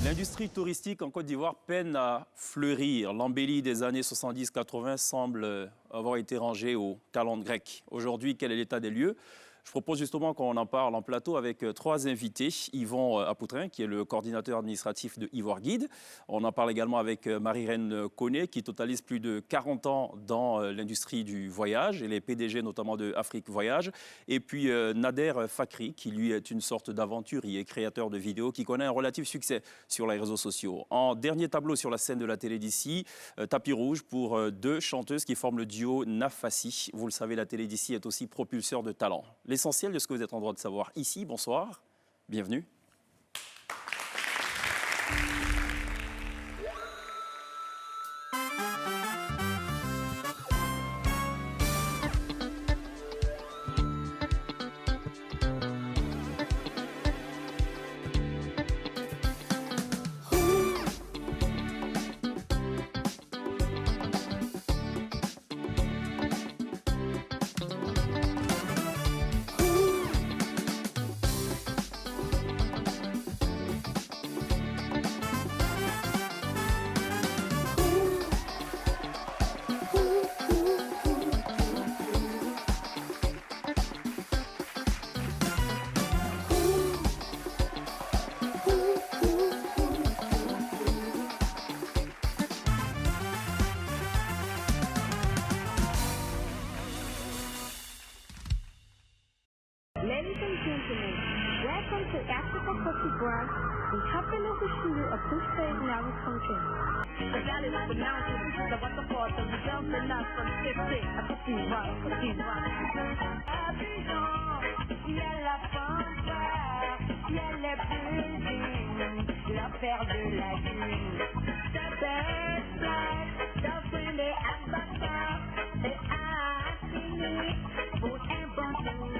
L'industrie touristique en Côte d'Ivoire peine à fleurir. L'embellie des années 70-80 semble avoir été rangée aux calendes grecques. Aujourd'hui, quel est l'état des lieux ? Je propose justement qu'on en parle en plateau avec trois invités. Yvon Apoutrin, qui est le coordinateur administratif de Ivoire Guide. On en parle également avec Marie-Reine Koné, qui totalise plus de 40 ans dans l'industrie du voyage, et les PDG notamment de Afrique Voyage. Et puis Nader Fakri, qui lui est une sorte d'aventurier, créateur de vidéos, qui connaît un relatif succès sur les réseaux sociaux. En dernier tableau sur la scène de la télé d'ici, tapis rouge pour deux chanteuses qui forment le duo Nafassi. Vous le savez, la télé d'ici est aussi propulseur de talent. L'essentiel de ce que vous êtes en droit de savoir ici. Bonsoir, bienvenue. Ladies and gentlemen, welcome to Africa Côte d'Ivoire, the capital city of this great Nile country. The valley of the mountains, the waterfalls, and the jumping up from city of Côte d'Ivoire, Côte d'Ivoire. Abidjan, il y a la fanfare, il y a les buildings, la perle de la ville. The best life, the friendly ambassador, et Assini, pour un bon tourisme.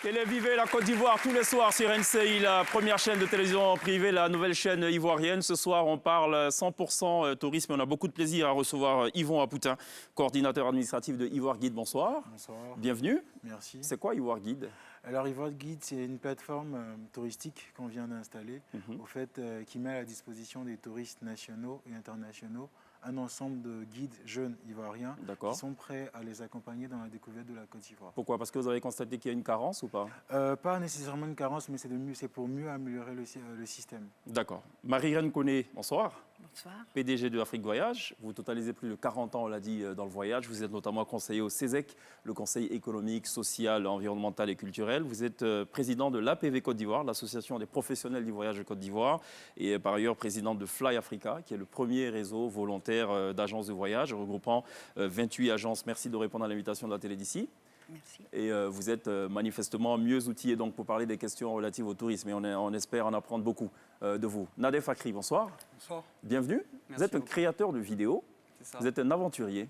Télévivez la Côte d'Ivoire tous les soirs sur NCI, la première chaîne de télévision privée, la nouvelle chaîne ivoirienne. Ce soir, on parle 100% tourisme. On a beaucoup de plaisir à recevoir Yvon Apoutrin, coordinateur administratif de Ivoire Guide. Bonsoir. Bonsoir. Bienvenue. Merci. C'est quoi Ivoire Guide ? Alors Ivoire Guide, c'est une plateforme touristique qu'on vient d'installer, au fait, qui met à la disposition des touristes nationaux et internationaux un ensemble de guides jeunes ivoiriens qui sont prêts à les accompagner dans la découverte de la Côte d'Ivoire. Pourquoi ? Parce que vous avez constaté qu'il y a une carence ou pas ? Pas nécessairement une carence, mais c'est pour mieux améliorer le système. D'accord. Marie-Reine Koné, bonsoir. Bonsoir. PDG de Afrique Voyage. Vous totalisez plus de 40 ans, on l'a dit, dans le voyage. Vous êtes notamment conseiller au CESEC, le Conseil économique, social, environnemental et culturel. Vous êtes président de l'APV Côte d'Ivoire, l'Association des professionnels du voyage de Côte d'Ivoire, et par ailleurs président de Fly Africa, qui est le premier réseau volontaire d'agences de voyage, regroupant 28 agences. Merci de répondre à l'invitation de la télé d'ici. Merci. Et vous êtes manifestement mieux outillé donc, pour parler des questions relatives au tourisme. Et on espère en apprendre beaucoup de vous. Nader Fakri, bonsoir. Bonsoir. Bienvenue. Merci vous êtes un beaucoup. créateur de vidéos. C'est ça. Vous êtes un aventurier.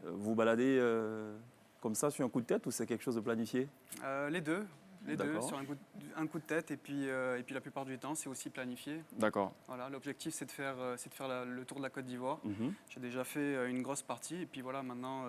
Vous baladez comme ça sur un coup de tête ou c'est quelque chose de planifié ? Les deux. Les deux, D'accord. sur un coup de tête et puis la plupart du temps c'est aussi planifié. D'accord. Voilà, l'objectif c'est de faire le tour de la Côte d'Ivoire. Mhm. J'ai déjà fait une grosse partie et puis voilà maintenant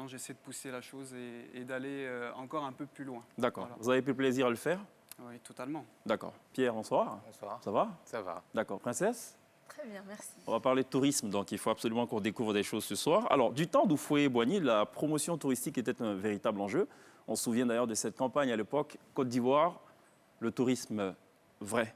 j'essaie de pousser la chose et d'aller encore un peu plus loin. D'accord. Voilà. Vous avez pris plaisir à le faire ? Oui, totalement. D'accord. Pierre, bonsoir. Bonsoir. Ça va ? Ça va. D'accord. Princesse ? Très bien, merci. On va parler de tourisme, donc il faut absolument qu'on découvre des choses ce soir. Alors, du temps d'Oufoué-Boigny, la promotion touristique était un véritable enjeu. On se souvient d'ailleurs de cette campagne à l'époque, Côte d'Ivoire, le tourisme vrai.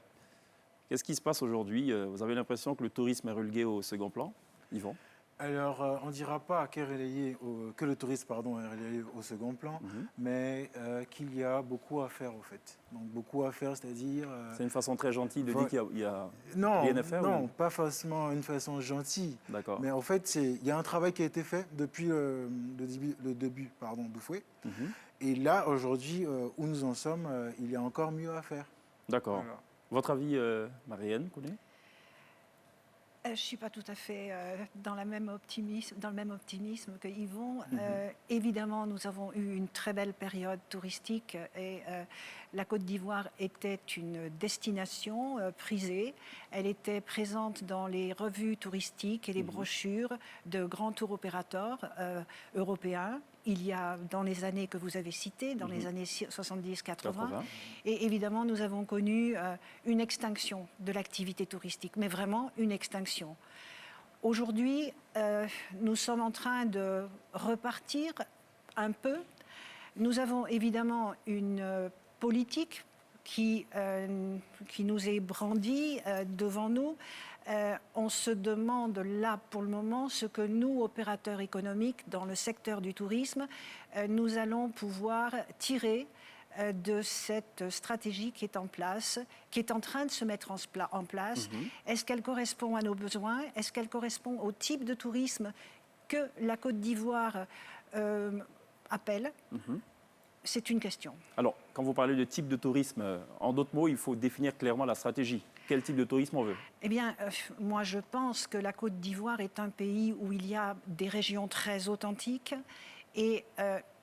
Qu'est-ce qui se passe aujourd'hui ? Vous avez l'impression que le tourisme est relégué au second plan ? Yvon ? Alors, on ne dira pas que le tourisme est relégué au second plan, mais qu'il y a beaucoup à faire, au fait. Donc, beaucoup à faire, c'est-à-dire... C'est une façon très gentille de dire qu'il y a Non, rien à faire non, ou... pas forcément une façon gentille. D'accord. Mais en fait, il y a un travail qui a été fait depuis le début d'Oufoué. Et là, aujourd'hui, où nous en sommes, il y a encore mieux à faire. D'accord. Voilà. Votre avis, Marie-Reine Koné ? Je ne suis pas tout à fait dans le même optimisme que Yvon. Évidemment, nous avons eu une très belle période touristique et la Côte d'Ivoire était une destination prisée. Elle était présente dans les revues touristiques et les brochures de grands tour opérateurs européens il y a dans les années que vous avez citées, dans les années 70-80. Et évidemment, nous avons connu une extinction de l'activité touristique, mais vraiment une extinction. Aujourd'hui, nous sommes en train de repartir un peu. Nous avons évidemment une politique qui nous est brandie devant nous. On se demande là pour le moment ce que nous, opérateurs économiques dans le secteur du tourisme, nous allons pouvoir tirer de cette stratégie qui est en place, qui est en train de se mettre en place. Est-ce qu'elle correspond à nos besoins? Est-ce qu'elle correspond au type de tourisme que la Côte d'Ivoire appelle? C'est une question. Alors, quand vous parlez de type de tourisme, en d'autres mots, il faut définir clairement la stratégie. Quel type de tourisme on veut? Eh bien, moi, je pense que la Côte d'Ivoire est un pays où il y a des régions très authentiques et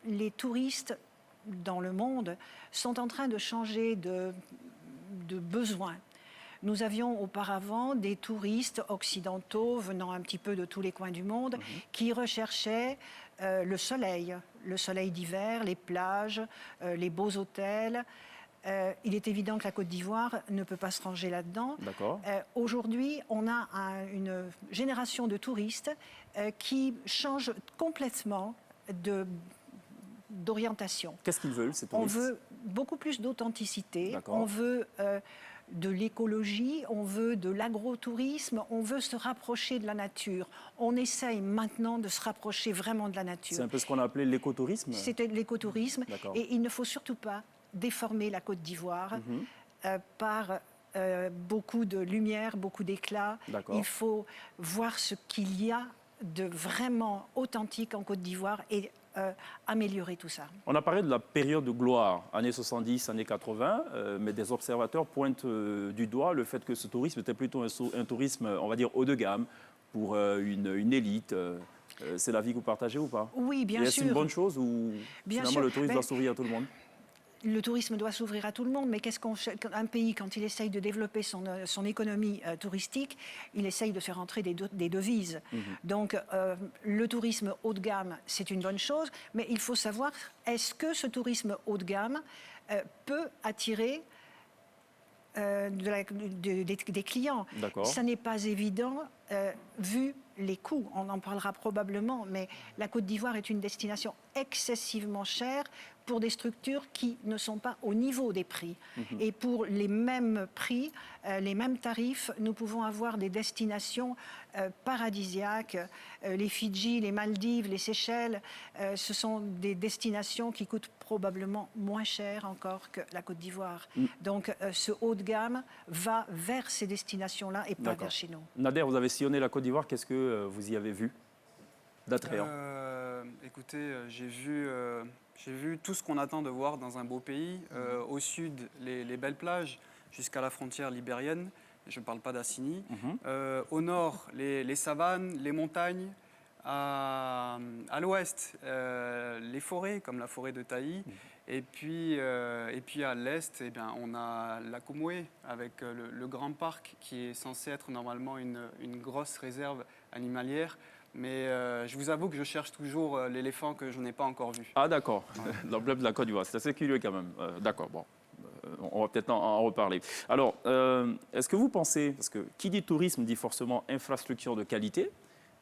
les touristes dans le monde sont en train de changer de besoins. Nous avions auparavant des touristes occidentaux venant un petit peu de tous les coins du monde qui recherchaient le soleil d'hiver, les plages, les beaux hôtels. Il est évident que la Côte d'Ivoire ne peut pas se ranger là-dedans. Aujourd'hui, on a une génération de touristes qui change complètement d'orientation. Qu'est-ce qu'ils veulent, ces touristes? On veut beaucoup plus d'authenticité, on veut de l'écologie, on veut de l'agrotourisme, on veut se rapprocher de la nature. On essaye maintenant de se rapprocher vraiment de la nature. C'est un peu ce qu'on a appelé l'écotourisme? C'était l'écotourisme. Et il ne faut surtout pas déformer la Côte d'Ivoire par beaucoup de lumière, beaucoup d'éclat. Il faut voir ce qu'il y a de vraiment authentique en Côte d'Ivoire et améliorer tout ça. On a parlé de la période de gloire, années 70, années 80, mais des observateurs pointent du doigt le fait que ce tourisme était plutôt un tourisme, on va dire, haut de gamme, pour une élite. C'est l'avis que vous partagez ou pas? Oui, bien sûr. Est-ce une bonne chose ou finalement le tourisme doit s'ouvrir à tout le monde? Le tourisme doit s'ouvrir à tout le monde, mais qu'un pays, quand il essaye de développer son économie touristique, il essaye de faire entrer des devises. Donc, le tourisme haut de gamme, c'est une bonne chose, mais il faut savoir, est-ce que ce tourisme haut de gamme peut attirer des clients? Ça n'est pas évident, vu les coûts. On en parlera probablement, mais la Côte d'Ivoire est une destination excessivement chère pour des structures qui ne sont pas au niveau des prix. Et pour les mêmes prix, les mêmes tarifs, nous pouvons avoir des destinations paradisiaques. Les Fidji, les Maldives, les Seychelles, ce sont des destinations qui coûtent probablement moins cher encore que la Côte d'Ivoire. Donc ce haut de gamme va vers ces destinations-là et pas vers chez nous. Nader, vous avez sillonné la Côte d'Ivoire, qu'est-ce que vous y avez vu d'attrayant? Écoutez, j'ai vu tout ce qu'on attend de voir dans un beau pays. Au sud, les belles plages, jusqu'à la frontière libérienne. Je ne parle pas d'Assini. Au nord, les savanes, les montagnes. À l'ouest, les forêts, comme la forêt de Taï. Et puis à l'est, on a la Comoé, avec le grand parc, qui est censé être normalement une grosse réserve animalière. Mais je vous avoue que je cherche toujours l'éléphant que je n'ai pas encore vu. Ah d'accord, l'emblème de la Côte d'Ivoire, c'est assez curieux quand même. D'accord, bon, on va peut-être en reparler. Alors, est-ce que vous pensez, parce que qui dit tourisme dit forcément infrastructure de qualité,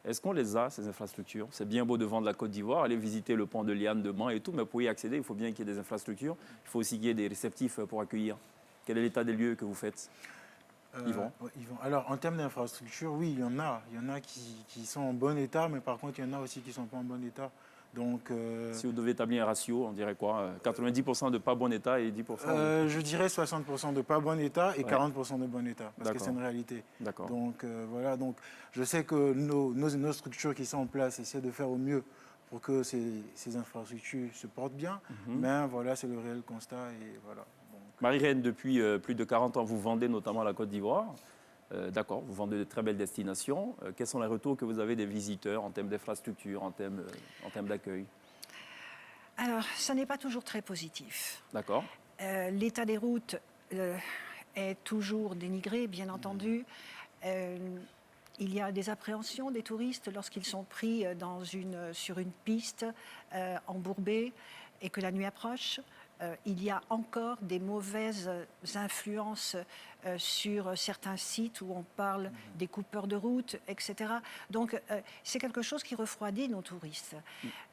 est-ce qu'on les a, ces infrastructures? C'est bien beau de vendre la Côte d'Ivoire, aller visiter le pont de Liane, de Mans et tout, mais pour y accéder, il faut bien qu'il y ait des infrastructures, il faut aussi qu'il y ait des réceptifs pour accueillir. Quel est l'état des lieux que vous faites? Yvon. Alors, en termes d'infrastructure, oui, il y en a. Il y en a qui sont en bon état, mais par contre, il y en a aussi qui ne sont pas en bon état. Donc, si vous devez établir un ratio, on dirait quoi? 90% de pas bon état et 10% Je dirais 60% de pas bon état et 40% de bon état, parce que c'est une réalité. Donc, voilà. Donc, je sais que nos structures qui sont en place essaient de faire au mieux pour que ces infrastructures se portent bien, mais voilà, c'est le réel constat. Et voilà. Marie-Reine, depuis plus de 40 ans, vous vendez notamment la Côte d'Ivoire. D'accord, vous vendez de très belles destinations. Quels sont les retours que vous avez des visiteurs en termes d'infrastructure, en termes d'accueil? Alors, ça n'est pas toujours très positif. D'accord. L'état des routes est toujours dénigré, bien entendu. il y a des appréhensions des touristes lorsqu'ils sont pris sur une piste embourbée et que la nuit approche. Il y a encore des mauvaises influences sur certains sites où on parle des coupeurs de route, etc. Donc, c'est quelque chose qui refroidit nos touristes.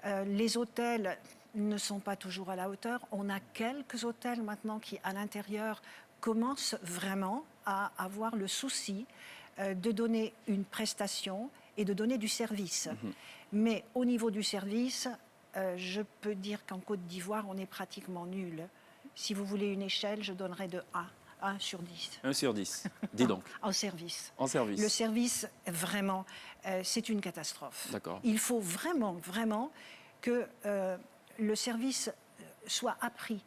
Les hôtels ne sont pas toujours à la hauteur. On a quelques hôtels maintenant qui, à l'intérieur, commencent vraiment à avoir le souci de donner une prestation et de donner du service. Mais au niveau du service, je peux dire qu'en Côte d'Ivoire, on est pratiquement nul. Si vous voulez une échelle, je donnerais de 1 sur 10. 1 sur 10, dis donc. En service. En service. Le service, vraiment, c'est une catastrophe. D'accord. Il faut vraiment, vraiment que le service soit appris.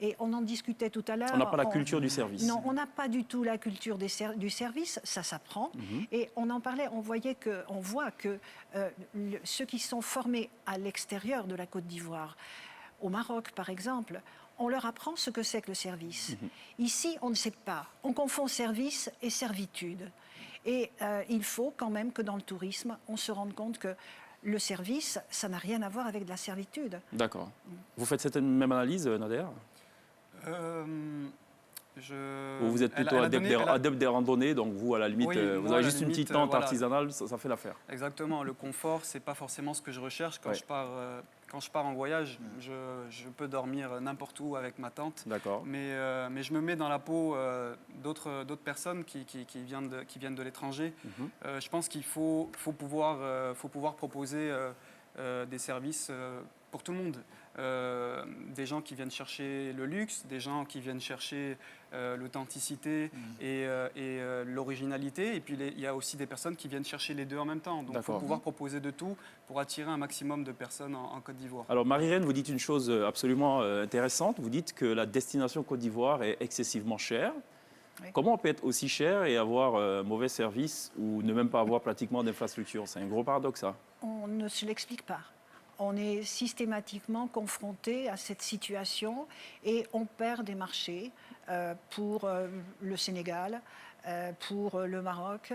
Et on en discutait tout à l'heure. On n'a pas la culture du service. Non, on n'a pas du tout la culture du service, ça s'apprend. Et on en parlait, on voit que ceux qui sont formés à l'extérieur de la Côte d'Ivoire, au Maroc par exemple, on leur apprend ce que c'est que le service. Ici, on ne sait pas. On confond service et servitude. Et il faut quand même que dans le tourisme, on se rende compte que le service, ça n'a rien à voir avec de la servitude. D'accord. Vous faites cette même analyse, Nader ? Ou vous êtes plutôt adepte des randonnées, donc vous, à la limite, oui, vous avez juste une petite tente artisanale, ça fait l'affaire. Exactement, le confort, c'est pas forcément ce que je recherche. Quand je pars en voyage, je peux dormir n'importe où avec ma tente. D'accord. Mais je me mets dans la peau d'autres personnes qui viennent de l'étranger. Je pense qu'il faut pouvoir proposer des services pour tout le monde. Des gens qui viennent chercher le luxe, des gens qui viennent chercher l'authenticité et l'originalité. Et puis il y a aussi des personnes qui viennent chercher les deux en même temps. Donc il faut pouvoir proposer de tout pour attirer un maximum de personnes en Côte d'Ivoire. Alors Marie-Reine, vous dites une chose absolument intéressante. Vous dites que la destination Côte d'Ivoire est excessivement chère. Oui. Comment on peut être aussi cher et avoir un mauvais service ou ne même pas avoir pratiquement d'infrastructure? C'est un gros paradoxe, ça. On ne se l'explique pas. On est systématiquement confronté à cette situation et on perd des marchés pour le Sénégal, pour le Maroc.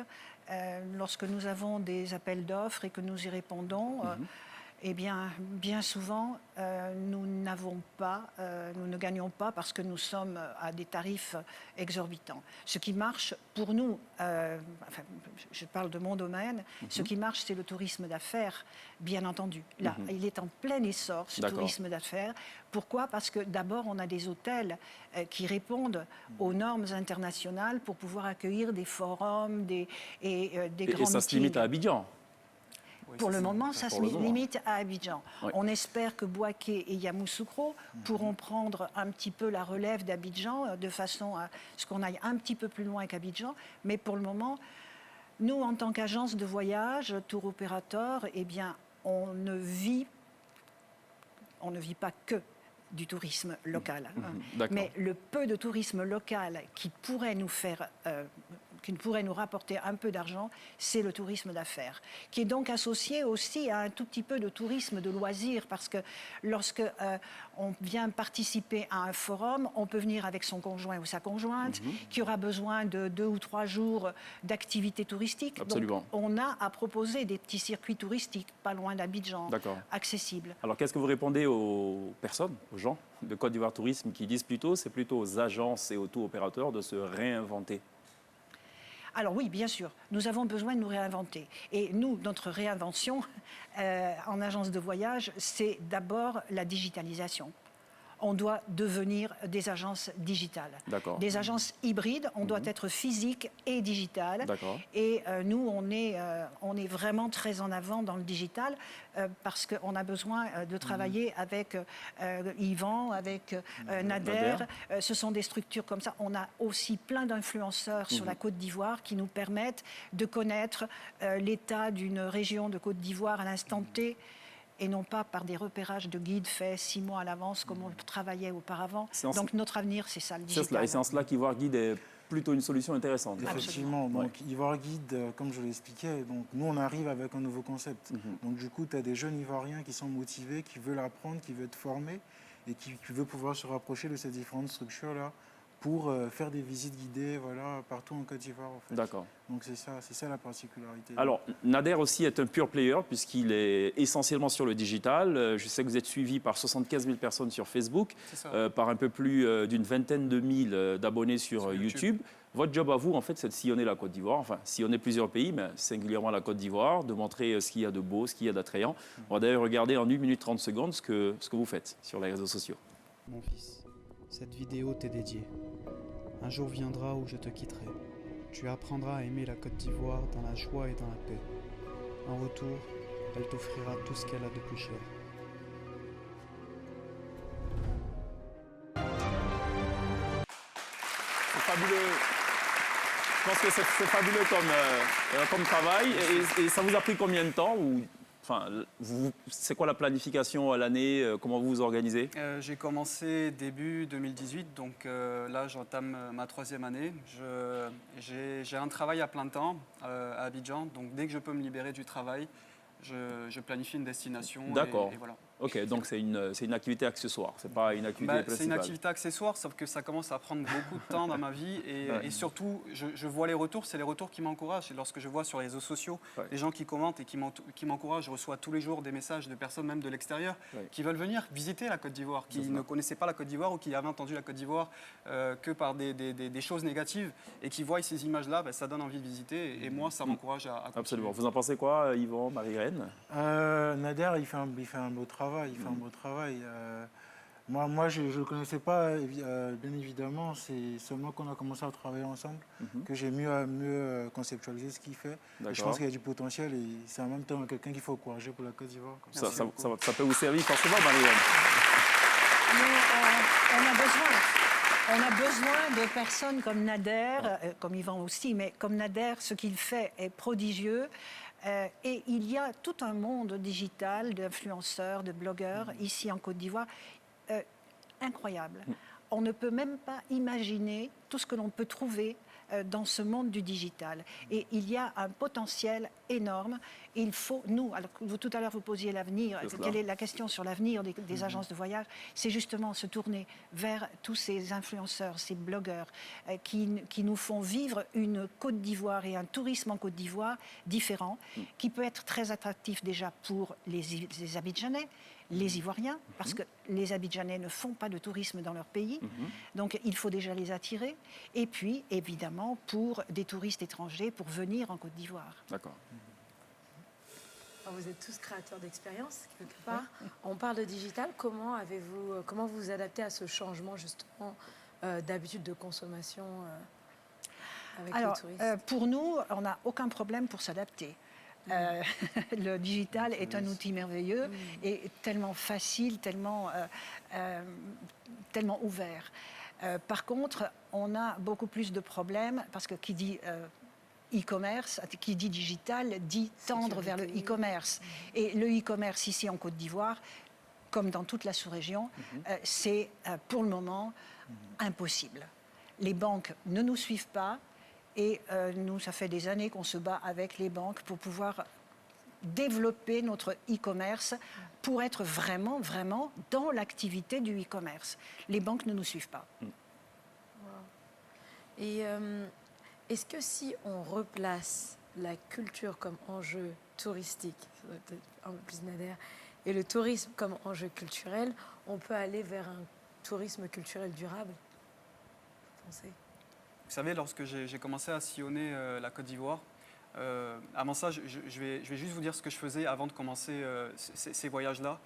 Lorsque nous avons des appels d'offres et que nous y répondons, eh bien, bien souvent, nous ne gagnons pas parce que nous sommes à des tarifs exorbitants. Ce qui marche pour nous, je parle de mon domaine, ce qui marche, c'est le tourisme d'affaires, bien entendu. Là, il est en plein essor, ce tourisme d'affaires. Pourquoi? Parce que d'abord, on a des hôtels qui répondent aux normes internationales pour pouvoir accueillir des forums, des grands meetings. Et ça se limite à Abidjan? Pour le moment, ça se limite à Abidjan. Oui. On espère que Bouaké et Yamoussoukro pourront prendre un petit peu la relève d'Abidjan de façon à ce qu'on aille un petit peu plus loin qu'Abidjan. Mais pour le moment, nous, en tant qu'agence de voyage, tour opérateur, eh bien, on ne vit pas que du tourisme local. Mais le peu de tourisme local qui pourrait nous faire... qui pourrait nous rapporter un peu d'argent, c'est le tourisme d'affaires, qui est donc associé aussi à un tout petit peu de tourisme de loisirs, parce que lorsque on vient participer à un forum, on peut venir avec son conjoint ou sa conjointe, qui aura besoin de 2 ou 3 jours d'activité touristique. Absolument. Donc, on a à proposer des petits circuits touristiques, pas loin d'Abidjan, accessibles. Alors, qu'est-ce que vous répondez aux personnes, aux gens de Côte d'Ivoire Tourisme qui disent c'est plutôt aux agences et aux tours opérateurs de se réinventer? Alors oui, bien sûr, nous avons besoin de nous réinventer. Et nous, notre réinvention en agence de voyage, c'est d'abord la digitalisation. On doit devenir des agences digitales. Des agences hybrides, on doit être physique et digital. Et nous, on est vraiment très en avant dans le digital parce qu'on a besoin de travailler avec Yvan, avec Nader. Ce sont des structures comme ça. On a aussi plein d'influenceurs sur la Côte d'Ivoire qui nous permettent de connaître l'état d'une région de Côte d'Ivoire à l'instant T, et non pas par des repérages de guides faits 6 mois à l'avance comme on travaillait auparavant. Donc notre avenir, c'est ça, le digital. Et c'est en cela qu'Ivoire Guide est plutôt une solution intéressante. Effectivement, donc Ivoire Guide, comme je l'expliquais, donc nous on arrive avec un nouveau concept. Donc du coup, tu as des jeunes Ivoiriens qui sont motivés, qui veulent apprendre, qui veulent être formés et qui veulent pouvoir se rapprocher de ces différentes structures-là pour faire des visites guidées voilà, partout en Côte d'Ivoire. En fait. D'accord. Donc c'est ça la particularité. Alors, Nader aussi est un pure player puisqu'il est essentiellement sur le digital. Je sais que vous êtes suivi par 75 000 personnes sur Facebook, par un peu plus d'une vingtaine de mille d'abonnés sur YouTube. Votre job à vous, en fait, c'est de sillonner la Côte d'Ivoire, enfin, sillonner plusieurs pays, mais singulièrement la Côte d'Ivoire, de montrer ce qu'il y a de beau, ce qu'il y a d'attrayant. On va d'ailleurs regarder en 1 minute 30 secondes ce que vous faites sur les réseaux sociaux. Mon fils, cette vidéo t'est dédiée. Un jour viendra où je te quitterai. Tu apprendras à aimer la Côte d'Ivoire dans la joie et dans la paix. En retour, elle t'offrira tout ce qu'elle a de plus cher. C'est fabuleux. Je pense que c'est fabuleux comme travail. Et ça vous a pris combien de temps Enfin, c'est quoi la planification à l'année? Comment vous vous organisez? J'ai commencé début 2018, donc là j'entame ma 3e année. J'ai un travail à plein temps à Abidjan, donc dès que je peux me libérer du travail, je planifie une destination. D'accord. Et voilà. Ok, donc c'est une activité accessoire, c'est pas une activité principale. C'est une activité accessoire, sauf que ça commence à prendre beaucoup de temps dans ma vie. Et surtout, je vois les retours, c'est les retours qui m'encouragent. Et lorsque je vois sur les réseaux sociaux des gens qui commentent et qui m'encouragent, je reçois tous les jours des messages de personnes, même de l'extérieur, qui veulent venir visiter la Côte d'Ivoire, qui ne connaissaient pas la Côte d'Ivoire ou qui avaient entendu la Côte d'Ivoire que par des choses négatives et qui voient ces images-là, ça donne envie de visiter. Et moi, ça m'encourage à continuer. Absolument. Vous en pensez quoi, Yvan, Marie-Reine? Nader, il fait un beau travail. Il fait un beau travail. Moi, je ne le connaissais pas, bien évidemment. C'est seulement qu'on a commencé à travailler ensemble que j'ai mieux conceptualisé ce qu'il fait. Et je pense qu'il y a du potentiel et c'est en même temps quelqu'un qu'il faut encourager pour la Côte d'Ivoire. Ça peut vous servir forcément, Marie-Reine. On a besoin de personnes comme Nader, comme Yvan aussi, mais comme Nader, ce qu'il fait est prodigieux. Et il y a tout un monde digital d'influenceurs, de blogueurs ici en Côte d'Ivoire, incroyable. On ne peut même pas imaginer tout ce que l'on peut trouver dans ce monde du digital. Et il y a un potentiel énorme. Il faut, alors tout à l'heure vous posiez l'avenir, quelle est la question sur l'avenir des agences de voyage? C'est justement se tourner vers tous ces influenceurs, ces blogueurs qui nous font vivre une Côte d'Ivoire et un tourisme en Côte d'Ivoire différent, qui peut être très attractif déjà pour les Abidjanais, les Ivoiriens, parce que les Abidjanais ne font pas de tourisme dans leur pays, donc il faut déjà les attirer, et puis évidemment pour des touristes étrangers pour venir en Côte d'Ivoire. D'accord. Vous êtes tous créateurs d'expériences, quelque part. On parle de digital, comment vous adaptez à ce changement justement d'habitude de consommation avec les touristes? Pour nous, on n'a aucun problème pour s'adapter. Le digital est un outil merveilleux et tellement facile, tellement ouvert. Par contre, on a beaucoup plus de problèmes parce que qui dit e-commerce, qui dit digital, dit tendre vers le e-commerce. Et le e-commerce ici en Côte d'Ivoire, comme dans toute la sous-région, c'est pour le moment impossible. Les banques ne nous suivent pas. Et nous, ça fait des années qu'on se bat avec les banques pour pouvoir développer notre e-commerce pour être vraiment, vraiment dans l'activité du e-commerce. Les banques ne nous suivent pas. Wow. Et est-ce que si on replace la culture comme enjeu touristique, ça doit être un peu plus Nader, et le tourisme comme enjeu culturel, on peut aller vers un tourisme culturel durable? Vous pensez? Vous savez, lorsque j'ai commencé à sillonner la Côte d'Ivoire, avant ça, je vais juste vous dire ce que je faisais avant de commencer ces voyages-là.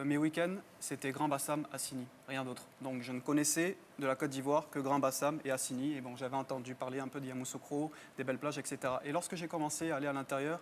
Mes week-ends, c'était Grand Bassam, Assini, rien d'autre. Donc je ne connaissais de la Côte d'Ivoire que Grand Bassam et Assini. Et bon, j'avais entendu parler un peu de Yamoussoukro, des belles plages, etc. Et lorsque j'ai commencé à aller à l'intérieur,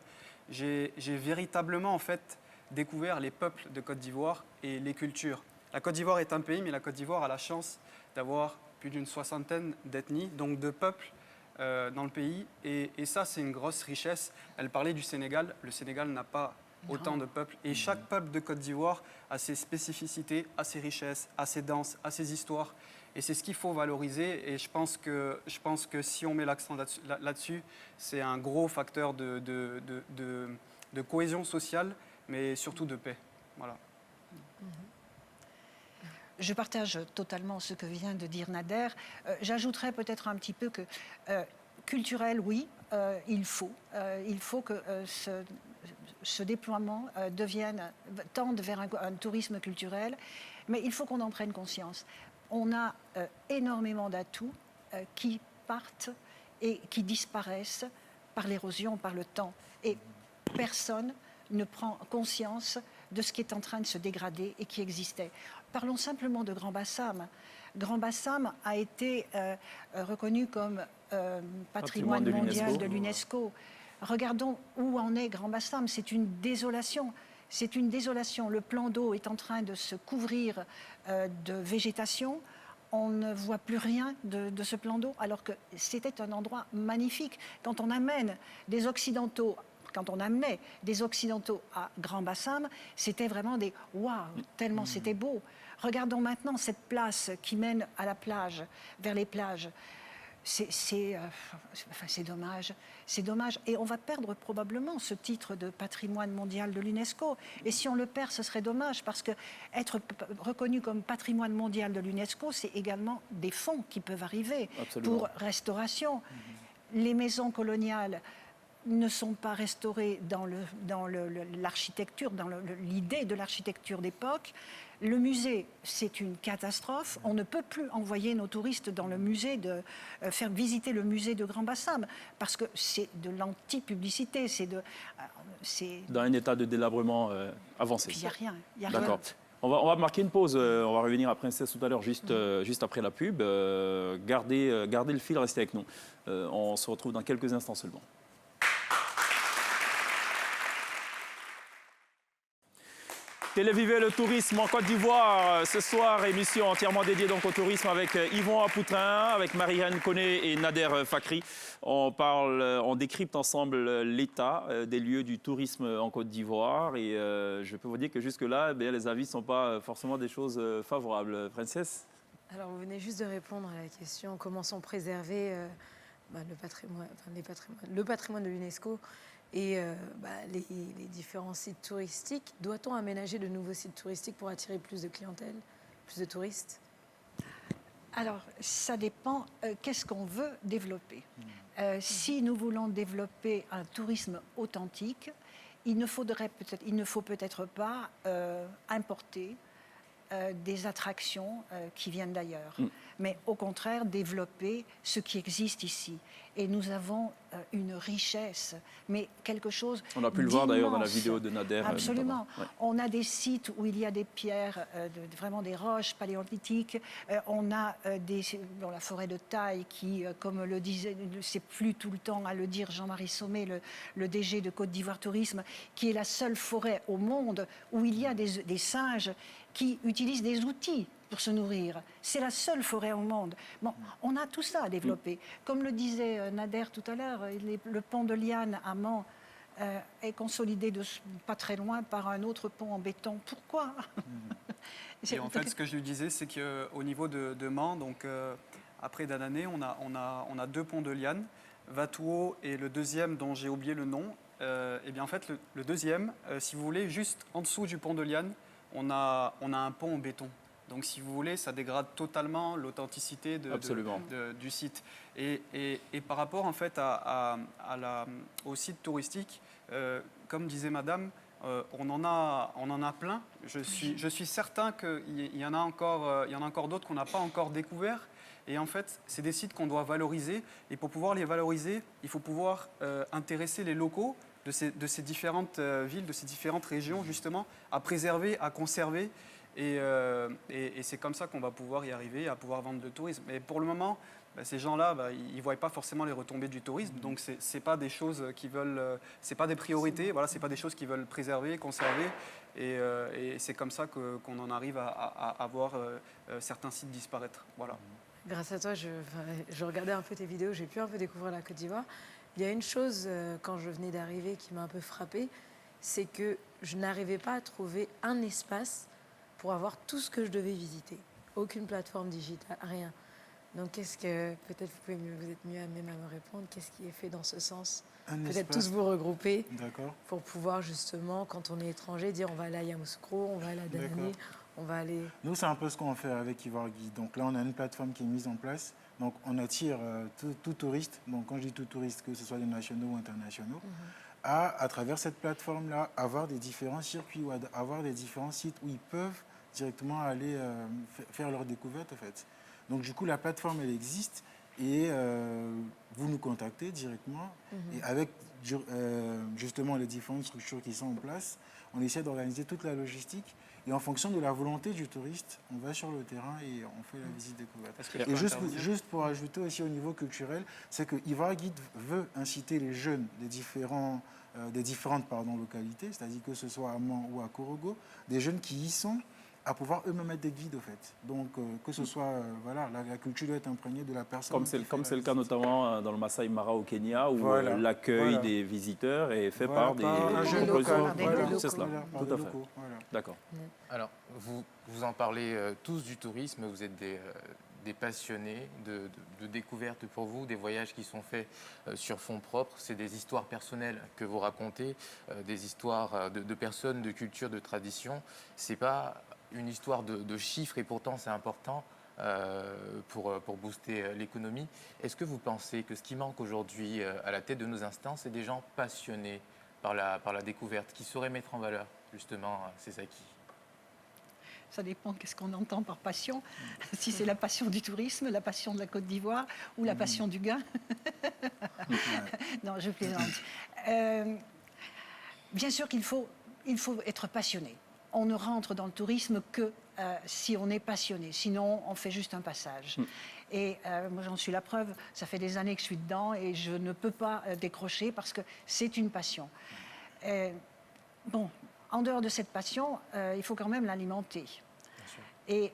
j'ai véritablement en fait découvert les peuples de Côte d'Ivoire et les cultures. La Côte d'Ivoire est un pays, mais la Côte d'Ivoire a la chance d'avoir plus d'une 60aine d'ethnies, donc de peuples dans le pays. Et ça, c'est une grosse richesse. Elle parlait du Sénégal. Le Sénégal n'a pas autant de peuples. Et chaque peuple de Côte d'Ivoire a ses spécificités, a ses richesses, a ses danses, a ses histoires. Et c'est ce qu'il faut valoriser. Et je pense que si on met l'accent là-dessus, c'est un gros facteur de cohésion sociale, mais surtout de paix. Voilà. je partage totalement ce que vient de dire Nader. J'ajouterais peut-être un petit peu que culturel, oui, il faut que ce déploiement tende vers un tourisme culturel, mais il faut qu'on en prenne conscience. On a énormément d'atouts qui partent et qui disparaissent par l'érosion, par le temps. Et personne ne prend conscience de ce qui est en train de se dégrader et qui existait. Parlons simplement de Grand Bassam. Grand Bassam a été reconnu comme patrimoine mondial de l'UNESCO. Regardons où en est Grand Bassam. C'est une désolation. C'est une désolation. Le plan d'eau est en train de se couvrir de végétation. On ne voit plus rien de ce plan d'eau, alors que c'était un endroit magnifique. Quand on amenait des Occidentaux à Grand Bassam, c'était vraiment des « waouh », tellement c'était beau. Regardons maintenant cette place qui mène à la plage, vers les plages. C'est dommage. C'est dommage. Et on va perdre probablement ce titre de patrimoine mondial de l'UNESCO. Et si on le perd, ce serait dommage, parce que être reconnu comme patrimoine mondial de l'UNESCO, c'est également des fonds qui peuvent arriver pour restauration. Les maisons coloniales ne sont pas restaurées dans l'architecture, dans l'idée de l'architecture d'époque. Le musée, c'est une catastrophe. On ne peut plus envoyer nos touristes dans le musée, faire visiter le musée de Grand Bassam, parce que c'est de l'anti-publicité. C'est dans un état de délabrement avancé. Il n'y a rien. D'accord. On va marquer une pause. On va revenir à Princesse tout à l'heure, juste après la pub. Gardez le fil, restez avec nous. On se retrouve dans quelques instants seulement. Télévivez le tourisme en Côte d'Ivoire. Ce soir, émission entièrement dédiée donc au tourisme avec Yvon Apoutrin, avec Marie-Reine Koné et Nader Fakri. On décrypte ensemble l'état des lieux du tourisme en Côte d'Ivoire. Et je peux vous dire que jusque-là, les avis ne sont pas forcément des choses favorables. Princesse ? Alors, vous venez juste de répondre à la question comment sont préservés le patrimoine de l'UNESCO et les différents sites touristiques. Doit-on aménager de nouveaux sites touristiques pour attirer plus de clientèle, plus de touristes ? Alors, ça dépend. Qu'est-ce qu'on veut développer ? Si nous voulons développer un tourisme authentique, il ne faut peut-être pas importer des attractions qui viennent d'ailleurs, mais au contraire développer ce qui existe ici. Et nous avons une richesse, mais quelque chose on a pu le voir d'ailleurs dans la vidéo de Nader. Absolument. Ouais. On a des sites où il y a des pierres, vraiment des roches paléolithiques. On a dans la forêt de Taille qui, comme le disait, c'est plus tout le temps à le dire Jean-Marie Sommet, le DG de Côte d'Ivoire Tourisme, qui est la seule forêt au monde où il y a des singes qui utilisent des outils pour se nourrir. C'est la seule forêt au monde. Bon, on a tout ça à développer. Comme le disait Nader tout à l'heure, le pont de Liane à Mans est consolidé pas très loin par un autre pont en béton. Pourquoi ? Et en fait, ce que je lui disais, c'est qu'au niveau de Mans, donc après Danané, on a deux ponts de Liane, Vatouo et le deuxième dont j'ai oublié le nom. Et bien en fait, le deuxième, si vous voulez, juste en dessous du pont de Liane, on a un pont en béton. Donc, si vous voulez, ça dégrade totalement l'authenticité du site. Et par rapport, en fait, au site touristique, comme disait Madame, on en a plein. Je suis certain qu'il y en a encore d'autres qu'on n'a pas encore découverts. Et en fait, c'est des sites qu'on doit valoriser. Et pour pouvoir les valoriser, il faut pouvoir intéresser les locaux de ces différentes villes, de ces différentes régions, justement, à préserver, à conserver. Et c'est comme ça qu'on va pouvoir y arriver, à pouvoir vendre le tourisme. Mais pour le moment, ces gens-là, ils ne voient pas forcément les retombées du tourisme. Donc, ce n'est pas des choses qu'ils veulent... Ce n'est pas des priorités, voilà, ce n'est pas des choses qu'ils veulent préserver, conserver. Et c'est comme ça qu'on en arrive à voir certains sites disparaître. Voilà. Grâce à toi, je regardais un peu tes vidéos, j'ai pu un peu découvrir la Côte d'Ivoire. Il y a une chose, quand je venais d'arriver, qui m'a un peu frappée, c'est que je n'arrivais pas à trouver un espace pour avoir tout ce que je devais visiter. Aucune plateforme digitale, rien. Donc, peut-être vous êtes mieux à même à me répondre, qu'est-ce qui est fait dans ce sens ? Peut-être tous vous regrouper pour pouvoir justement, quand on est étranger, dire on va aller à Yamoussoukro, on va aller à Danané, on va aller... Nous, c'est un peu ce qu'on fait avec Ivoire Guide. Donc là, on a une plateforme qui est mise en place. Donc on attire tout touriste, donc quand je dis tout touriste, que ce soit des nationaux ou internationaux, à travers cette plateforme-là, avoir des différents circuits ou avoir des différents sites où ils peuvent directement aller faire leur découverte, en fait. Donc du coup, la plateforme, elle existe et vous nous contactez directement. Et avec justement les différentes structures qui sont en place, on essaie d'organiser toute la logistique. Et en fonction de la volonté du touriste, on va sur le terrain et on fait la visite découverte. Et juste pour ajouter aussi au niveau culturel, c'est que Ivoire Guide veut inciter les jeunes des différentes localités, c'est-à-dire que ce soit à Mans ou à Korogo, des jeunes qui y sont, à pouvoir eux-mêmes être des guides, au fait. Donc, que ce soit, voilà, la culture doit être imprégnée de la personne. Comme c'est le cas notamment dans le Masai Mara au Kenya, où l'accueil des visiteurs est fait par des locaux. C'est cela, tout à fait. D'accord. Alors, vous en parlez tous du tourisme, vous êtes des passionnés de découvertes pour vous, des voyages qui sont faits sur fonds propres. C'est des histoires personnelles que vous racontez, des histoires de personnes, de cultures, de traditions. C'est pas une histoire de chiffres et pourtant c'est important pour booster l'économie. Est-ce que vous pensez que ce qui manque aujourd'hui à la tête de nos instances, c'est des gens passionnés par la découverte, qui sauraient mettre en valeur justement ces acquis? Ça dépend qu'est-ce qu'on entend par passion. Si c'est la passion du tourisme, la passion de la Côte d'Ivoire ou la passion du gain. Non, je plaisante. Bien sûr qu'il faut être passionné. On ne rentre dans le tourisme que si on est passionné. Sinon, on fait juste un passage. Et moi, j'en suis la preuve. Ça fait des années que je suis dedans et je ne peux pas décrocher parce que c'est une passion. Bon, en dehors de cette passion, il faut quand même l'alimenter. Et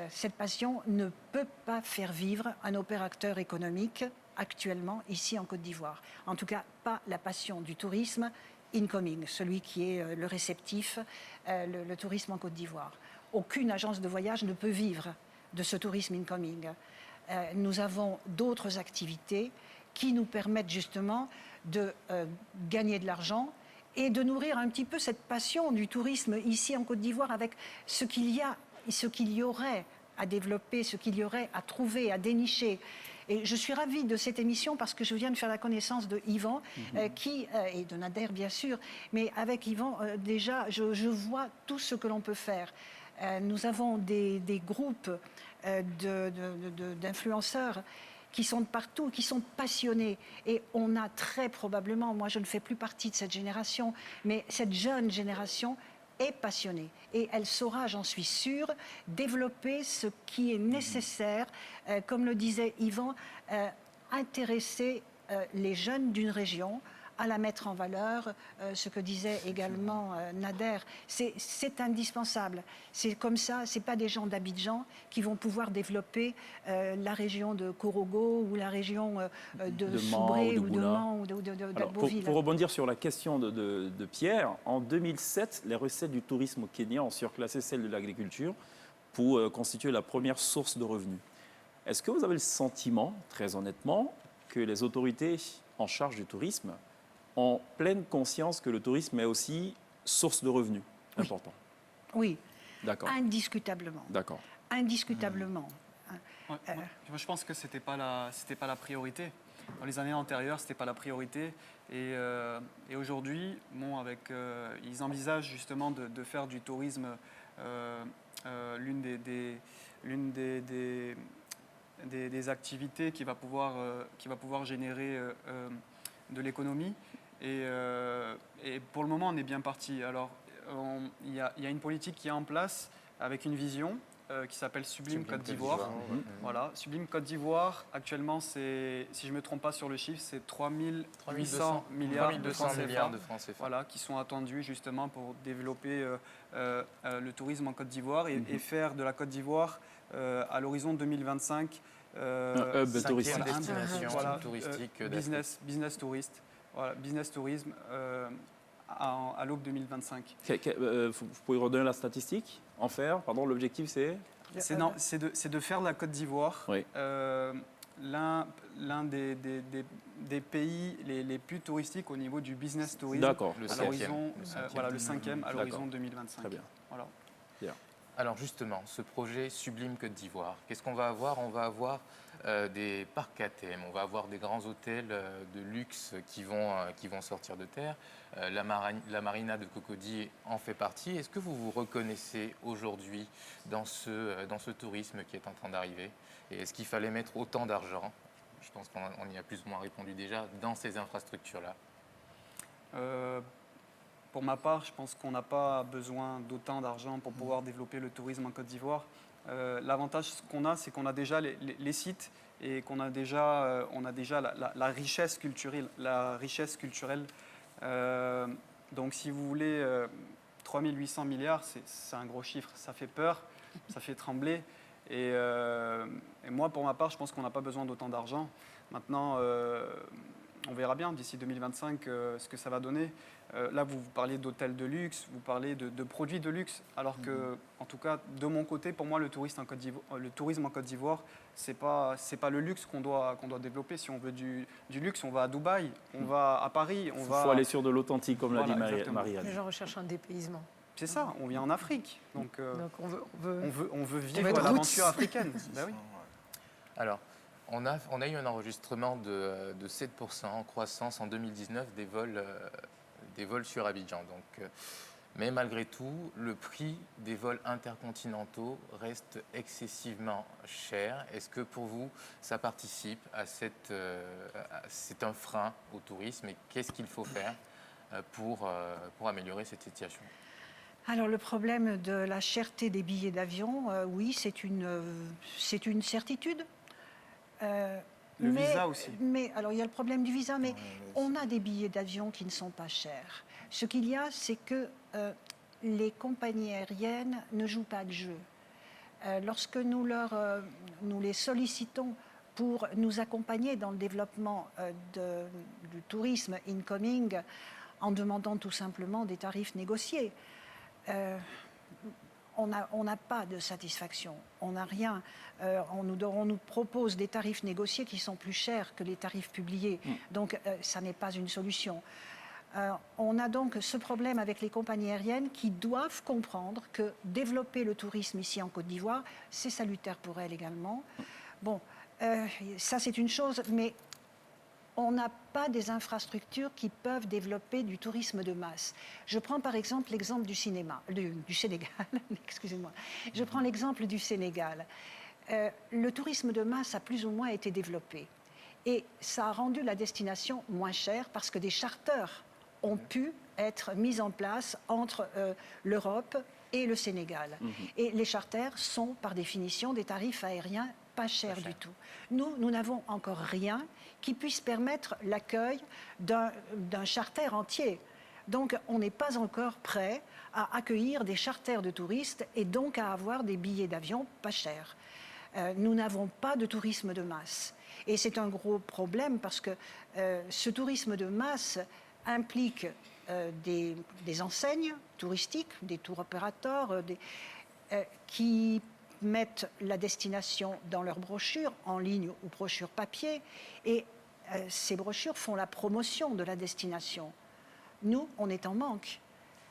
cette passion ne peut pas faire vivre un opérateur économique actuellement ici en Côte d'Ivoire. En tout cas, pas la passion du tourisme incoming, celui qui est le réceptif, le tourisme en Côte d'Ivoire. Aucune agence de voyage ne peut vivre de ce tourisme incoming. Nous avons d'autres activités qui nous permettent justement de gagner de l'argent et de nourrir un petit peu cette passion du tourisme ici en Côte d'Ivoire avec ce qu'il y aurait à développer, ce qu'il y aurait à trouver, à dénicher. Et je suis ravie de cette émission parce que je viens de faire la connaissance de Yvan, et de Nader bien sûr, mais avec Yvan, déjà, je vois tout ce que l'on peut faire. Nous avons des groupes d'influenceurs qui sont de partout, qui sont passionnés. Et on a très probablement, moi je ne fais plus partie de cette génération, mais cette jeune génération est passionnée. Et elle saura, j'en suis sûre, développer ce qui est nécessaire, comme le disait Yvan, intéresser les jeunes d'une région à la mettre en valeur, ce que disait également Nader. C'est indispensable. C'est comme ça, ce n'est pas des gens d'Abidjan qui vont pouvoir développer la région de Korogo ou la région de Soubré ou de Mans ou d'Agboville. Pour rebondir sur la question de Pierre, en 2007, les recettes du tourisme au Kenya ont surclassé celles de l'agriculture pour constituer la première source de revenus. Est-ce que vous avez le sentiment, très honnêtement, que les autorités en charge du tourisme ont pleine conscience que le tourisme est aussi source de revenus important? Oui, d'accord. Indiscutablement. D'accord. Indiscutablement. Moi, je pense que c'était pas la priorité. Dans les années antérieures, c'était pas la priorité. Et aujourd'hui, bon, ils envisagent justement de faire du tourisme l'une des activités qui va pouvoir générer de l'économie. Et pour le moment, on est bien parti. Alors, il y a une politique qui est en place avec une vision qui s'appelle Sublime Côte d'Ivoire. Voilà, Sublime Côte d'Ivoire, actuellement, si je ne me trompe pas sur le chiffre, c'est 3800 milliards de francs CFA, voilà, qui sont attendus justement pour développer le tourisme en Côte d'Ivoire et faire de la Côte d'Ivoire à l'horizon 2025 un hub touristique. Destination touristique business touriste. Voilà, business tourisme à l'aube 2025. Vous pouvez redonner la statistique? L'objectif c'est de faire de la Côte d'Ivoire l'un des pays les plus touristiques au niveau du business tourisme. D'accord. Le 5e à l'horizon 2025. Très bien. Voilà. Bien. Alors justement, ce projet Sublime Côte d'Ivoire, qu'est-ce qu'on va avoir? On va avoir des parcs à thème, on va avoir des grands hôtels de luxe qui vont sortir de terre. La marina de Cocody en fait partie. Est-ce que vous vous reconnaissez aujourd'hui dans ce tourisme qui est en train d'arriver? Et est-ce qu'il fallait mettre autant d'argent? Je pense qu'on y a plus ou moins répondu déjà, dans ces infrastructures-là. Pour ma part, je pense qu'on n'a pas besoin d'autant d'argent pour pouvoir développer le tourisme en Côte d'Ivoire. L'avantage qu'on a, c'est qu'on a déjà les sites et qu'on a déjà, la richesse culturelle. Donc si vous voulez, 3 800 milliards, c'est un gros chiffre. Ça fait peur, ça fait trembler. Et moi, pour ma part, je pense qu'on n'a pas besoin d'autant d'argent. Maintenant, on verra bien d'ici 2025 ce que ça va donner. Là, vous parlez d'hôtels de luxe, vous parlez de produits de luxe, alors que, en tout cas, de mon côté, pour moi, le tourisme en Côte d'Ivoire, c'est pas le luxe qu'on doit développer. Si on veut du luxe, on va à Dubaï, on va à Paris, Il faut aller sur de l'authentique, comme l'a dit Marianne. Les gens recherchent un dépaysement. C'est ça, on vient en Afrique, donc on veut vivre l'aventure africaine. Ben oui. Alors, on a eu un enregistrement de 7% en croissance en 2019 des vols sur Abidjan. Donc, mais malgré tout, le prix des vols intercontinentaux reste excessivement cher. Est-ce que pour vous, ça participe à c'est un frein au tourisme et qu'est-ce qu'il faut faire pour améliorer cette situation? Alors le problème de la cherté des billets d'avion, oui, c'est une certitude. Le visa aussi. Mais alors il y a le problème du visa, mais on a des billets d'avion qui ne sont pas chers. Ce qu'il y a, c'est que les compagnies aériennes ne jouent pas de jeu. Lorsque nous les sollicitons pour nous accompagner dans le développement du tourisme incoming, en demandant tout simplement des tarifs négociés, on n'a pas de satisfaction, on n'a rien. On nous propose des tarifs négociés qui sont plus chers que les tarifs publiés. Donc, ça n'est pas une solution. On a donc ce problème avec les compagnies aériennes qui doivent comprendre que développer le tourisme ici en Côte d'Ivoire, c'est salutaire pour elles également. Bon, ça c'est une chose, mais on n'a pas des infrastructures qui peuvent développer du tourisme de masse. Je prends par exemple l'exemple du Sénégal. Excusez-moi. Je prends l'exemple du Sénégal. Le tourisme de masse a plus ou moins été développé. Et ça a rendu la destination moins chère parce que des charters ont pu être mis en place entre l'Europe et le Sénégal. Et les charters sont par définition des tarifs aériens pas chers du tout. Nous n'avons encore rien qui puisse permettre l'accueil d'un charter entier. Donc, on n'est pas encore prêt à accueillir des charters de touristes et donc à avoir des billets d'avion pas chers. Nous n'avons pas de tourisme de masse. Et c'est un gros problème parce que ce tourisme de masse implique des enseignes touristiques, des tour opérateurs, qui mettent la destination dans leurs brochures, en ligne ou brochures papier, et ces brochures font la promotion de la destination. Nous, on est en manque.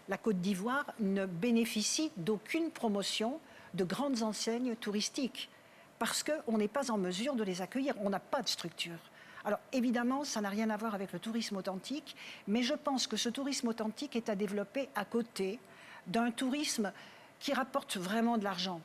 La Côte d'Ivoire ne bénéficie d'aucune promotion de grandes enseignes touristiques parce qu'on n'est pas en mesure de les accueillir. On n'a pas de structure. Alors évidemment, ça n'a rien à voir avec le tourisme authentique, mais je pense que ce tourisme authentique est à développer à côté d'un tourisme qui rapporte vraiment de l'argent.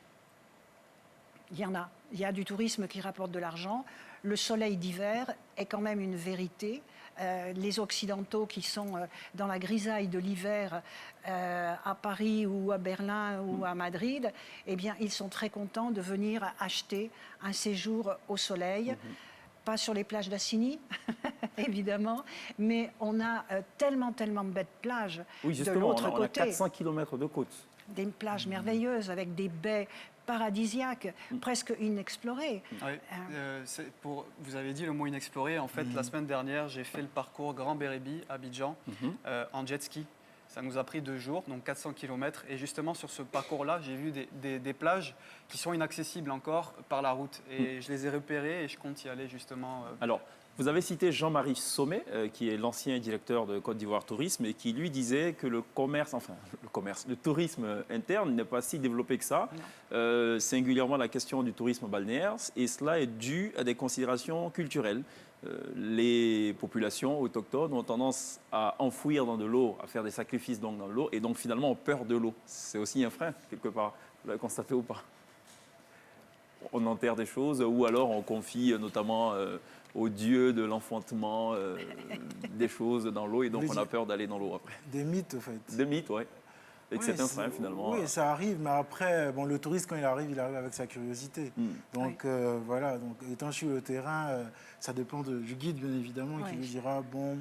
Il y a du tourisme qui rapporte de l'argent. Le soleil d'hiver est quand même une vérité. Les Occidentaux qui sont dans la grisaille de l'hiver à Paris ou à Berlin ou à Madrid, eh bien, ils sont très contents de venir acheter un séjour au soleil. Pas sur les plages d'Assini, évidemment, mais on a tellement de belles plages de l'autre côté. On a 400 km de côte. Des plages merveilleuses avec des baies paradisiaques, presque inexplorées. Oui, vous avez dit le mot inexploré. En fait, la semaine dernière, j'ai fait le parcours Grand Bérébi, Abidjan, en jet ski. Ça nous a pris 2 jours, donc 400 km. Et justement, sur ce parcours-là, j'ai vu des plages qui sont inaccessibles encore par la route. Et je les ai repérées et je compte y aller justement. Alors, vous avez cité Jean-Marie Sommet, qui est l'ancien directeur de Côte d'Ivoire Tourisme, et qui lui disait que le tourisme interne n'est pas si développé que ça, singulièrement la question du tourisme balnéaire, et cela est dû à des considérations culturelles. Les populations autochtones ont tendance à enfouir dans de l'eau, à faire des sacrifices donc dans l'eau, et donc finalement ont peur de l'eau. C'est aussi un frein, quelque part. Vous l'avez constaté ou pas? On enterre des choses, ou alors on confie notamment aux dieux de l'enfantement des choses dans l'eau, et donc on a peur d'aller dans l'eau après. Des mythes, en fait. Des mythes, oui. Et que c'est un frein, finalement. Oui, ça arrive, mais après, bon, le touriste, quand il arrive avec sa curiosité. Donc, voilà, donc, étant sur le terrain, ça dépend du guide, bien évidemment, qui lui dira, bon,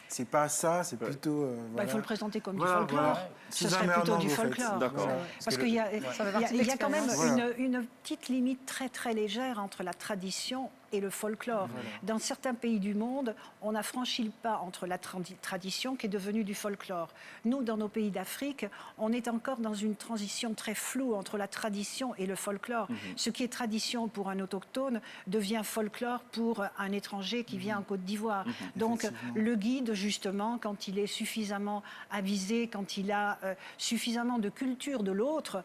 c'est pas ça, c'est plutôt... Il faut le présenter comme du folklore. Ce serait plutôt du folklore. D'accord. Parce qu'il y a quand même une petite limite très, très légère entre la tradition et le folklore. Dans certains pays du monde, on a franchi le pas entre la tradition qui est devenue du folklore. Nous, dans nos pays d'Afrique, on est encore dans une transition très floue entre la tradition et le folklore. Ce qui est tradition pour un autochtone devient folklore pour un étranger qui vient en Côte d'Ivoire. Donc, le guide, justement, quand il est suffisamment avisé, quand il a suffisamment de culture de l'autre,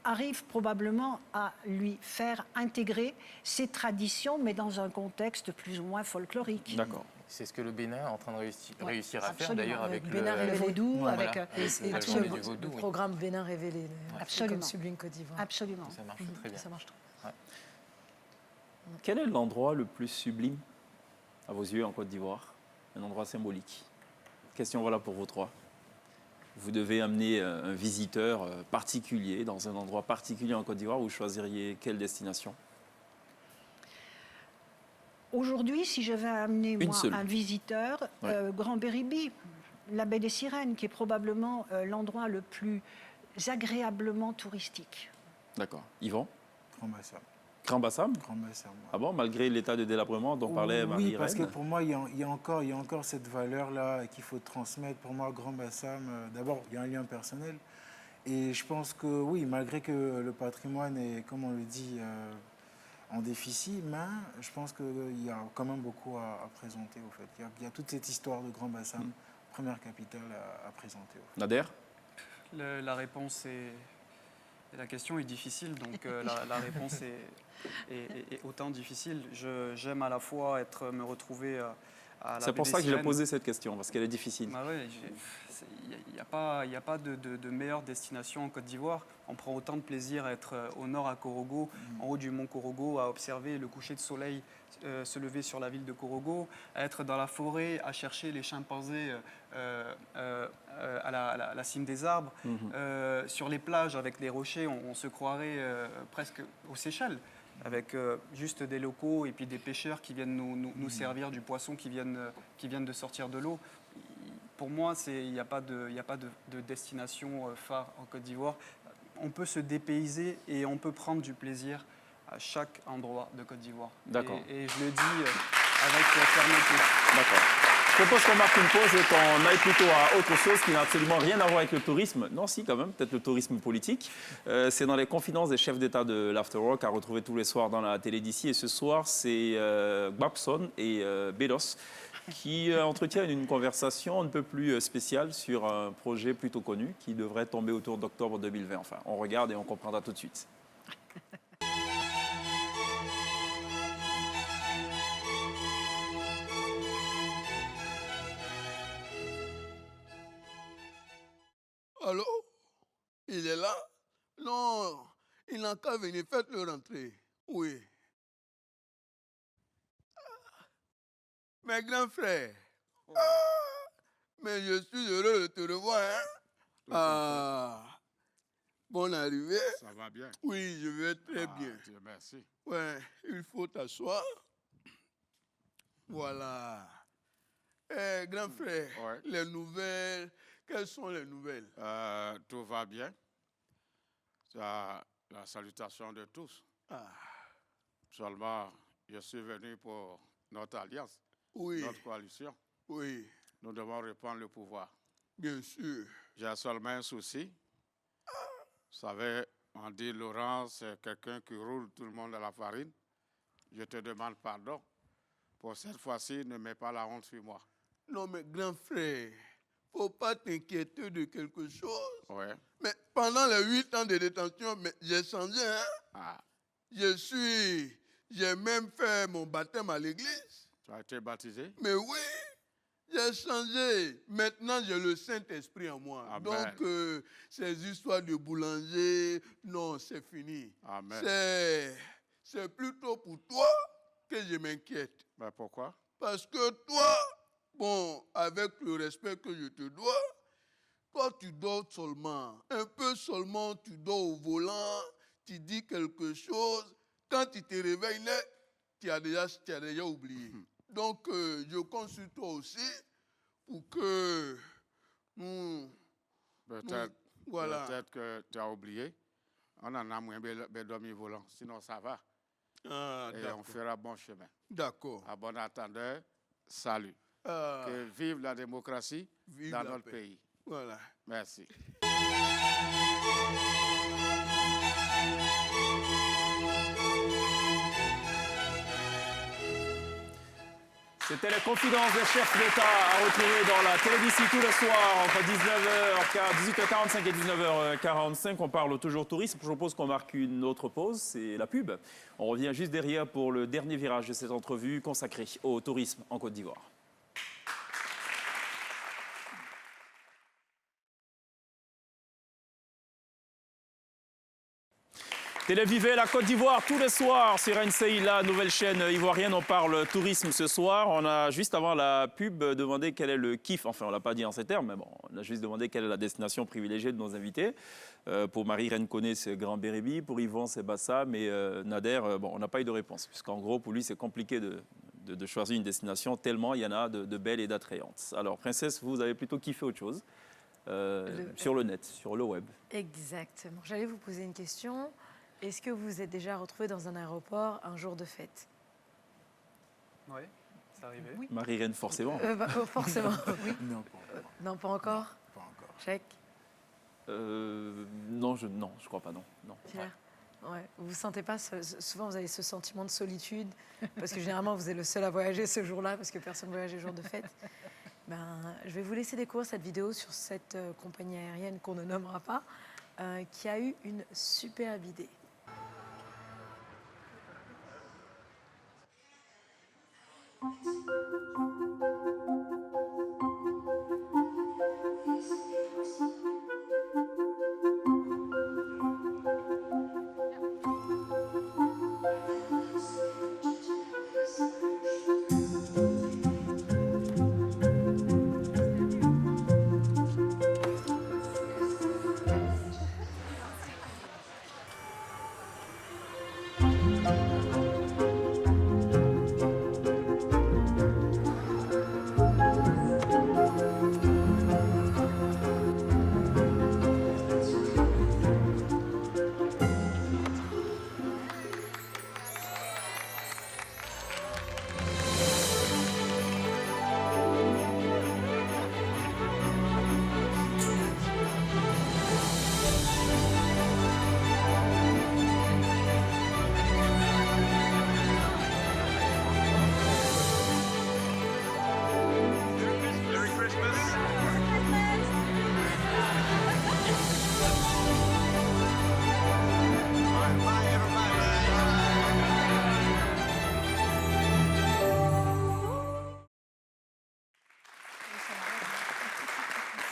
arrive probablement à lui faire intégrer ses traditions, mais dans un contexte plus ou moins folklorique. D'accord. C'est ce que le Bénin est en train de réussir à faire, d'ailleurs, avec Bénin le vaudou, voilà, avec le programme Bénin révélé, comme Sublime Côte d'Ivoire. Absolument. Ça marche très bien. Ça marche très bien. Quel est l'endroit le plus sublime, à vos yeux, en Côte d'Ivoire? Un endroit symbolique. Question, voilà, pour vous trois. Vous devez amener un visiteur particulier dans un endroit particulier en Côte d'Ivoire. Vous choisiriez quelle destination? Aujourd'hui, si je vais amener un visiteur, Grand Béribi, la baie des Sirènes, qui est probablement l'endroit le plus agréablement touristique. D'accord. Yvan? Grand-Bassam. Grand-Bassam? Grand-Bassam. Ah bon, malgré l'état de délabrement dont parlait Marie-Reine? Oui, parce que pour moi, il y a encore cette valeur-là qu'il faut transmettre. Pour moi, Grand-Bassam, d'abord, il y a un lien personnel. Et je pense que, oui, malgré que le patrimoine est, comme on le dit, en déficit, mais je pense qu'il y a quand même beaucoup à présenter, au fait. Il y a toute cette histoire de Grand-Bassam, première capitale à présenter. Nader? La réponse est... La question est difficile, donc la réponse est autant difficile. J'aime à la fois me retrouver à la C'est pour ça que j'ai posé cette question, parce qu'elle est difficile. Bah ouais, il n'y a pas de meilleure destination en Côte d'Ivoire. On prend autant de plaisir à être au nord à Korogo, en haut du mont Korogo, à observer le coucher de soleil se lever sur la ville de Korogo, à être dans la forêt, à chercher les chimpanzés à la cime des arbres. Sur les plages, avec les rochers, on se croirait presque aux Seychelles, avec juste des locaux et puis des pêcheurs qui viennent nous servir du poisson qui viennent de sortir de l'eau. Pour moi, il n'y a pas de destination phare en Côte d'Ivoire. On peut se dépayser et on peut prendre du plaisir à chaque endroit de Côte d'Ivoire. D'accord. Et je le dis avec fermeté. D'accord. Je propose qu'on marque une pause et qu'on aille plutôt à autre chose qui n'a absolument rien à voir avec le tourisme. Non, si, quand même, peut-être le tourisme politique. C'est dans les confidences des chefs d'État de l'Afterwork, à retrouver tous les soirs dans la télé d'ici. Et ce soir, c'est Gbagson et Bedos qui entretiennent une conversation un peu plus spéciale sur un projet plutôt connu qui devrait tomber autour d'octobre 2020. Enfin, on regarde et on comprendra tout de suite. Allô? Il est là? Non, il n'a qu'à venir, faites-le rentrer. Oui. Mes grands frères, mais je suis heureux de te revoir. Bonne arrivée. Ça va bien? Oui, je vais très bien. Dieu merci. Ouais, il faut t'asseoir. Voilà. Grand frère, les nouvelles, quelles sont les nouvelles? Tout va bien. La salutation de tous. Seulement, je suis venu pour notre alliance, notre coalition. Oui. Nous devons reprendre le pouvoir. Bien sûr. J'ai seulement un souci. Vous savez, on dit Laurent, c'est quelqu'un qui roule tout le monde à la farine. Je te demande pardon. Pour cette fois-ci, ne mets pas la honte sur moi. Non, mais grand frère, faut pas t'inquiéter de quelque chose. Ouais. Mais pendant les 8 ans de détention, j'ai changé, hein? Ah, J'ai même fait mon baptême à l'église. tu as été baptisé? Mais oui, j'ai changé. Maintenant, j'ai le Saint-Esprit en moi. Amen. Donc, ces histoires de boulanger, non, c'est fini. Amen. C'est plutôt pour toi que je m'inquiète. Ben pourquoi? Parce que toi, bon, avec le respect que je te dois, toi, tu dors seulement. Un peu seulement, tu dors au volant, tu dis quelque chose. Quand tu te réveilles net, tu as déjà oublié. Donc, je compte sur toi aussi pour que nous... Peut-être que tu as oublié. On en a moins dormi volant, sinon ça va. Ah, et on fera bon chemin. D'accord. À bon attendeur, salut. Que vive la démocratie dans notre pays. Voilà. Merci. C'était les confidences des chefs d'État à retrouver dans la télévision tous les soirs entre 18h45 et 19h45. On parle toujours tourisme. Je propose qu'on marque une autre pause, c'est la pub. On revient juste derrière pour le dernier virage de cette entrevue consacrée au tourisme en Côte d'Ivoire. Télévivé, la Côte d'Ivoire, tous les soirs sur NCI, la nouvelle chaîne ivoirienne. On parle tourisme ce soir. On a juste avant la pub demandé quel est le kiff. Enfin, on ne l'a pas dit en ces termes, mais bon, on a juste demandé quelle est la destination privilégiée de nos invités. Pour Marie-Reine Koné, c'est Grand Bérébi. Pour Yvon, c'est Bassa. Mais Nader, bon, on n'a pas eu de réponse. Puisqu'en gros, pour lui, c'est compliqué de choisir une destination tellement il y en a de belles et d'attrayantes. Alors, Princesse, vous avez plutôt kiffé autre chose sur le net, sur le web. Exactement. J'allais vous poser une question. Est-ce que vous êtes déjà retrouvé dans un aéroport un jour de fête? Oui, c'est arrivé. Oui. Marie-Reine, forcément. Forcément, oui. Non, pas encore. Non, pas encore. Pas encore. Chèque. Non, je crois pas, non. Pierre. Ouais. Vous ne sentez pas, souvent vous avez ce sentiment de solitude, parce que généralement vous êtes le seul à voyager ce jour-là, parce que personne ne voyage les jours de fête. Je vais vous laisser découvrir cette vidéo sur cette compagnie aérienne qu'on ne nommera pas, qui a eu une superbe idée.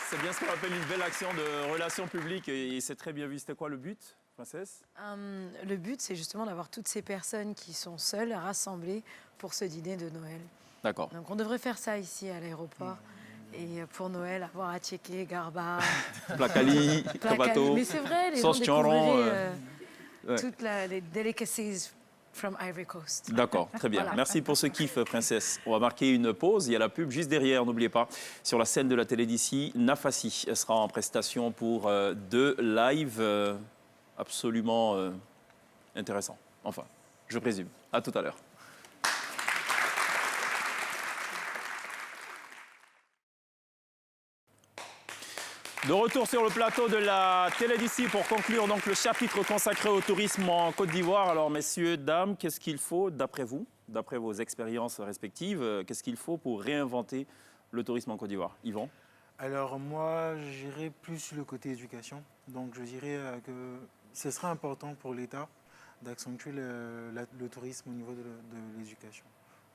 C'est bien ce qu'on appelle une belle action de relations publiques et c'est très bien vu. C'était quoi le but, Princesse? Le but, c'est justement d'avoir toutes ces personnes qui sont seules rassemblées pour ce dîner de Noël. D'accord. Donc on devrait faire ça ici à l'aéroport. Et pour Noël, avoir à checker Garba, Placali, Kabato, mais c'est vrai, les sauce gens Tchoron, découvriraient toutes les delicacies from Ivory Coast. D'accord, très bien. Voilà. Merci pour ce kiff, Princesse. On va marquer une pause. Il y a la pub juste derrière, n'oubliez pas. Sur la scène de la télé d'ici, Nafassi sera en prestation pour 2 lives absolument intéressants. Enfin, je présume. À tout à l'heure. De retour sur le plateau de la télé d'ici pour conclure donc le chapitre consacré au tourisme en Côte d'Ivoire. Alors, messieurs, dames, qu'est-ce qu'il faut, d'après vous, d'après vos expériences respectives, qu'est-ce qu'il faut pour réinventer le tourisme en Côte d'Ivoire? Yvan? Alors moi, j'irais plus sur le côté éducation. Donc je dirais que ce serait important pour l'État d'accentuer le tourisme au niveau de l'éducation.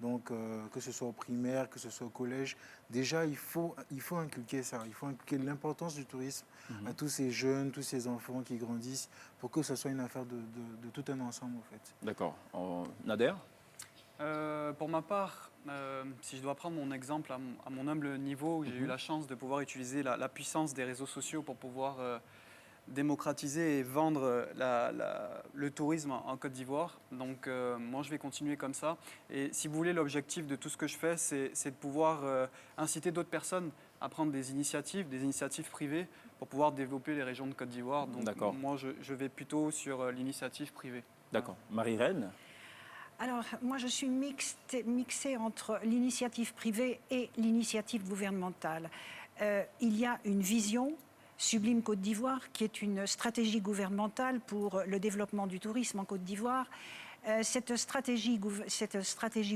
Donc que ce soit au primaire, que ce soit au collège, déjà il faut inculquer ça. Il faut inculquer l'importance du tourisme à tous ces jeunes, tous ces enfants qui grandissent pour que ce soit une affaire de tout un ensemble en fait. D'accord. Nader? Pour ma part, si je dois prendre mon exemple à mon humble niveau, j'ai eu la chance de pouvoir utiliser la puissance des réseaux sociaux pour pouvoir démocratiser et vendre le tourisme en Côte d'Ivoire. Donc moi, je vais continuer comme ça. Et si vous voulez, l'objectif de tout ce que je fais, c'est de pouvoir inciter d'autres personnes à prendre des initiatives privées pour pouvoir développer les régions de Côte d'Ivoire. Donc moi, je vais plutôt sur l'initiative privée. D'accord. Marie-Reine? Alors, moi, je suis mixée entre l'initiative privée et l'initiative gouvernementale. Il y a une vision Sublime Côte d'Ivoire, qui est une stratégie gouvernementale pour le développement du tourisme en Côte d'Ivoire. Cette stratégie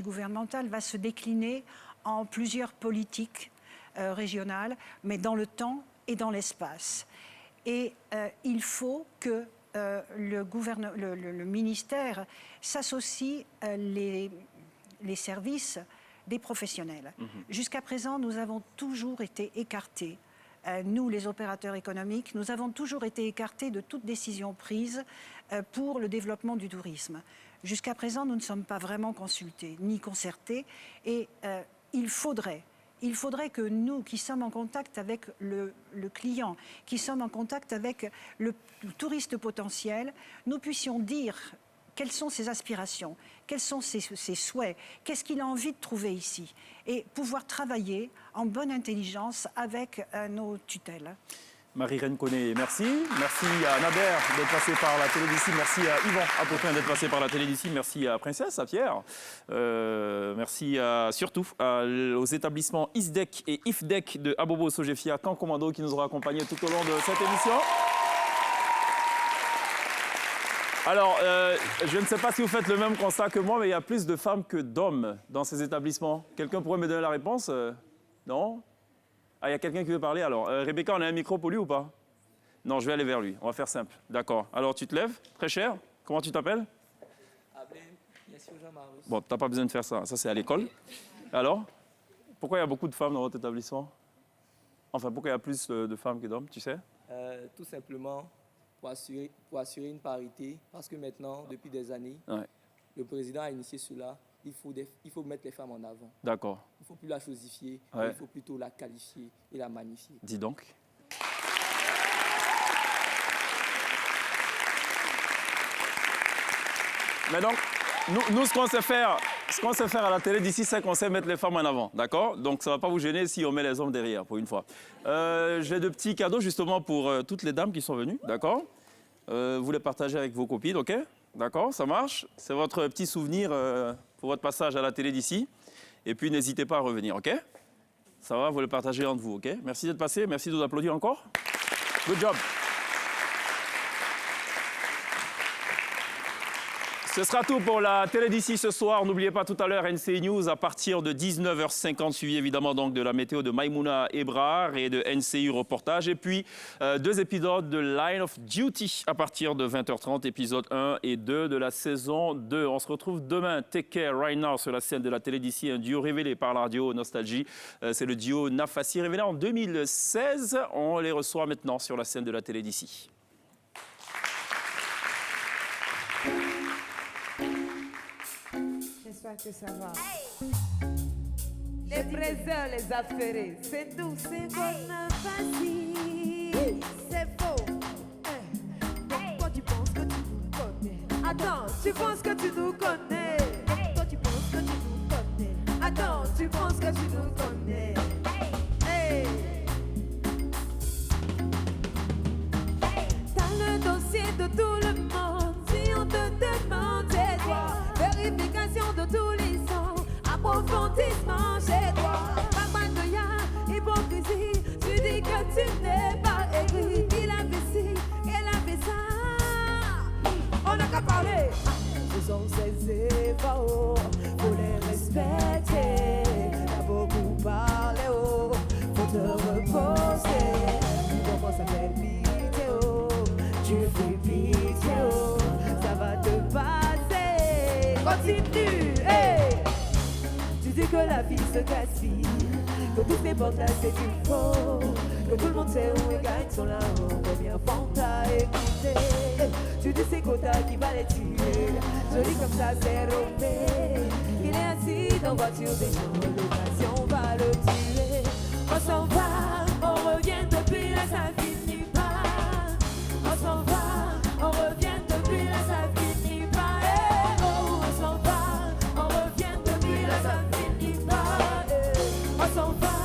gouvernementale va se décliner en plusieurs politiques régionales, mais dans le temps et dans l'espace. Et il faut que le ministère s'associe les services des professionnels. Jusqu'à présent, nous avons toujours été écartés. Nous, les opérateurs économiques, nous avons toujours été écartés de toute décision prise pour le développement du tourisme. Jusqu'à présent, nous ne sommes pas vraiment consultés ni concertés et il faudrait que nous, qui sommes en contact avec le client, qui sommes en contact avec le touriste potentiel, nous puissions dire quelles sont ses aspirations, quels sont ses souhaits, qu'est-ce qu'il a envie de trouver ici, et pouvoir travailler en bonne intelligence avec nos tutelles. Marie-Reine Koné, merci. Merci à Nader d'être passé par la télé d'ici. Merci à Yvan Apotrin d'être passé par la télé d'ici. Merci à Princesse, à Pierre. Merci surtout aux établissements ISDEC et IFDEC de Abobo Sogefia, Camp Commando, qui nous auront accompagnés tout au long de cette émission. Alors, je ne sais pas si vous faites le même constat que moi, mais il y a plus de femmes que d'hommes dans ces établissements. Quelqu'un pourrait me donner la réponse? Non? Ah, il y a quelqu'un qui veut parler. Alors, Rebecca, on a un micro pour lui ou pas? Non, je vais aller vers lui. On va faire simple. D'accord. Alors, tu te lèves, très cher. Comment tu t'appelles? Bon, tu n'as pas besoin de faire ça. Ça, c'est à l'école. Alors, pourquoi il y a beaucoup de femmes dans votre établissement? Enfin, pourquoi il y a plus de femmes que d'hommes, tu sais? Tout simplement pour assurer une parité. Parce que maintenant, depuis des années, le président a initié cela. Il faut mettre les femmes en avant. D'accord. Il ne faut plus la chosifier, il faut plutôt la qualifier et la magnifier. Dis donc. Mais donc, nous ce qu'on sait faire à la télé d'ici, c'est qu'on sait mettre les femmes en avant, d'accord? Donc ça ne va pas vous gêner si on met les hommes derrière, pour une fois. J'ai de petits cadeaux justement pour toutes les dames qui sont venues, d'accord? Vous les partagez avec vos copines, ok? D'accord, ça marche. C'est votre petit souvenir pour votre passage à la télé d'ici. Et puis, n'hésitez pas à revenir, OK? Ça va, vous le partagez entre vous, OK? Merci d'être passé, merci de vous applaudir encore. Good job. Ce sera tout pour la télé d'ici ce soir. N'oubliez pas tout à l'heure NCI News à partir de 19h50, suivi évidemment donc de la météo de Maïmouna Ebrar et de NCI Reportage. Et puis 2 épisodes de Line of Duty à partir de 20h30, épisode 1 et 2 de la saison 2. On se retrouve demain. Take care right now sur la scène de la télé d'ici. Un duo révélé par la radio Nostalgie. C'est le duo Nafassi, révélé en 2016. On les reçoit maintenant sur la scène de la télé d'ici. J'espère que ça va. Les présents, les affairés, c'est doux, c'est bon, facile. C'est faux. Toi, tu penses que tu nous connais. Attends, tu penses que tu nous connais. Toi, tu penses que tu nous connais. Attends, tu penses que tu nous connais. Hey. T'as le dossier de tout le monde. Si on te demande, c'est toi. Vérification de tous les sons, approfondissement chez toi. Pas mal de hypocrisie, tu dis que tu n'es pas qu'à parler. Ce sont ces efforts, faut les respecter. T'as beaucoup parlé, oh, faut te reposer. Tu commences à faire pitié, oh, tu fais pitié, oh, ça va te passer. Continue, hey. Tu dis que la vie se gaspille, que tous les portails c'est du faux, que tout le monde sait où il gagne son larron, combien font à écouter. Tu dis c'est quotas qui va les tuer, joli comme ça c'est rompé. Il est assis dans voiture des gens, l'occasion va le tuer. On s'en va, on revient depuis là ça finit pas. On s'en va, on revient depuis là ça finit pas. Oh, on s'en va, on revient depuis là ça finit pas. On s'en va.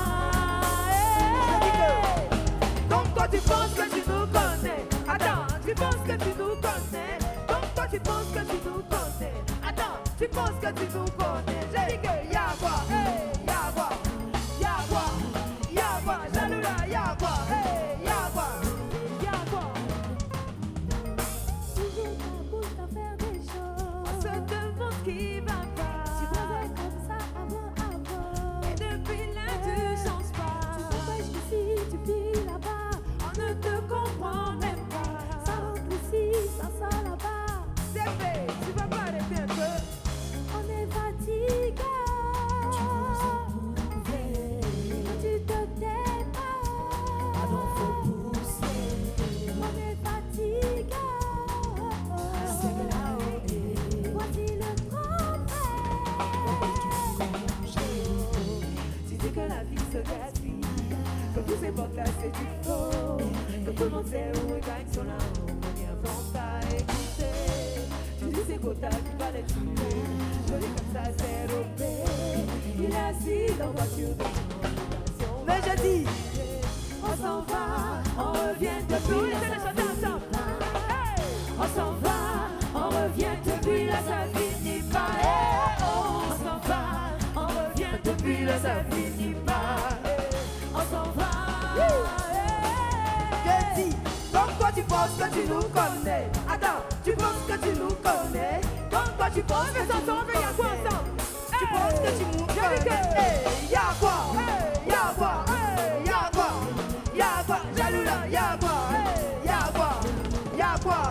Donc toi tu penses que tu nous connais. Attends, tu penses que tu nous connais. Donc toi tu penses que tu nous connais. Attends, tu penses que tu nous connais. J'ai dit que y'a quoi, hey, y'a quoi, y'a quoi, y'a quoi, jaloux là, y'a quoi, hey, y'a quoi, y'a quoi. Toujours ta bouche à faire des choses. On se demande qui va pas. Tu faisais comme ça avant. Et depuis là tu changes pas. Tu t'empêches ici, tu vis là-bas. On ne te comprend même pas. Ça rentre ici, ça sort là-bas. C'est fait, tu vas pas arrêter un peu. On est fatigué. Tu nous as prouvé. Tu te tais pas. Alors faut pousser. On est fatigué. C'est là où est. Voici le tu dis que la vie se gaspille, que tous ces portes là c'est du faux, que tout le monde sait où il gagne son larron, combien vont à écouter. Tu dis c'est quotas qui va les tuer, joli comme ça c'est rompé. Il est assis dans voiture de génération. Mais je dis, on s'en va, on revient depuis là ça finit pas. On s'en va, on revient depuis là ça finit pas. On s'en va, on revient depuis là ça finit pas. On s'en va. Je dis, donc toi tu penses que tu nous connais. Attends, tu penses que tu nous connais. Donc toi tu penses que ça tombe, y'a quoi ensemble. Tu penses que tu nous connais. Y'a quoi, y'a quoi, y'a quoi, y'a quoi, jaloux là, y'a quoi, y'a quoi, y'a quoi,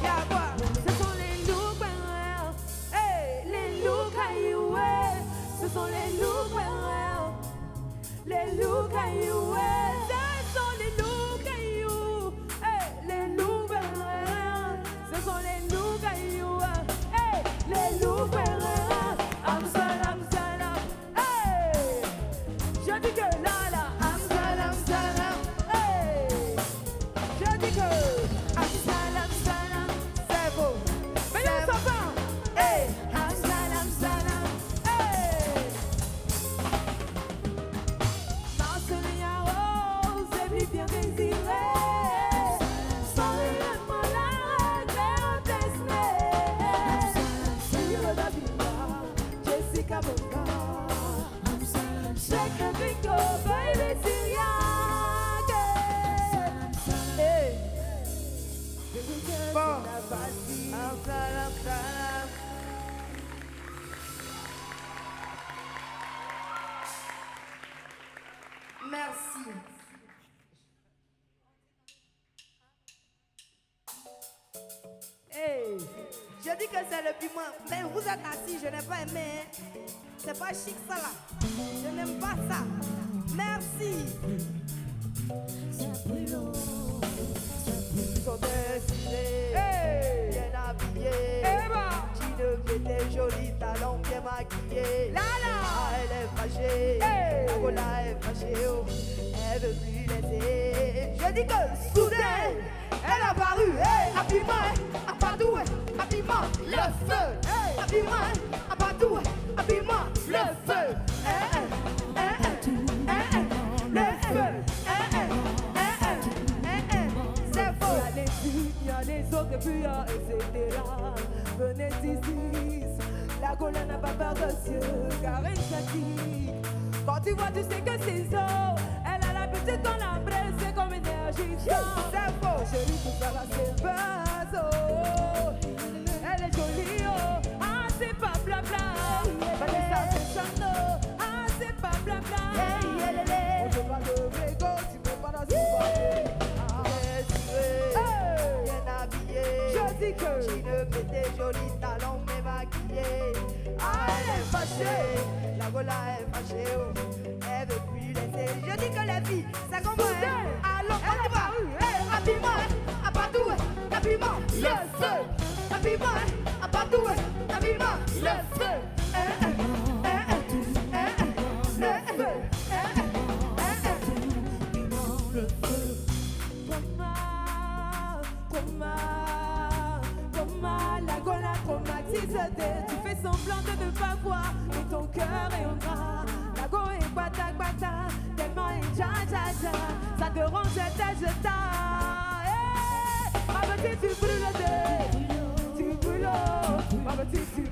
y'a quoi. Ce sont les loups guerriers, les loups cailloux, ce sont les loups guerriers, les loups cailloux, ce sont les loups cailloux, les loups guerriers, ce sont les loups cailloux, les loups guerriers. Amsalam, hey, je dis que là, amsalam, hey, je dis que amsalam, c'est beau. Mais on s'en va, hey, amsalam, hey. Marcelia rose et puis bien désiré, sans réellement la regret destinée. Sur le Babila, Jessica Boca, Check the Bingo, baby Syriac. Hey, bon, amsalam. Merci. Hey, je dis que c'est le piment, mais vous êtes assis, je n'ai pas aimé. C'est pas chic ça là. Je n'aime pas ça. Merci. Ils sont dessinés, bien habillés. Qui était jolie, talon bien maquillée. Elle est fâchée, la Gola est fâchée, oh. Elle veut plus laisser. Je dis que soudain, elle a paru, habillement, à partout, habillement, le feu. Habillement, à partout, habillement, le feu. Le feu. C'est faux. Il y a les autres et puis etc. Venez ici, la Gola n'a pas peur de Dieu, car elle fatigue. Quand tu vois, tu sais que c'est ça. Elle a l'habitude dans la braise, c'est comme énergie. C'est faux, chérie, tout ça va, c'est pas ça. joli, oh. Ah, c'est pas blabla. Vanessa, c'est Chano. Ah, c'est pas blabla. On veut pas de végo, tu veux pas dans une soirée. Bien habillé. Je dis que tu ne mets tes jolis talons, mais maquillés. Ah, elle est fâchée. La gola est fâchée, oh. Elle veut plus laisser. Je dis que la vie, ça commence. Allons, on y va. Habillement, à partout, habillement, le feu. Habillement, à partout, habillement, le feu. Le feu. Comment la gola traumatise. Tu fais semblant de ne pas voir, mais ton cœur est au gras. La go est bata bata, tellement est ja ja ja. Ça te rend jeta jeta. Ma petite, tu brûles, tu brûles. Ma petite, tu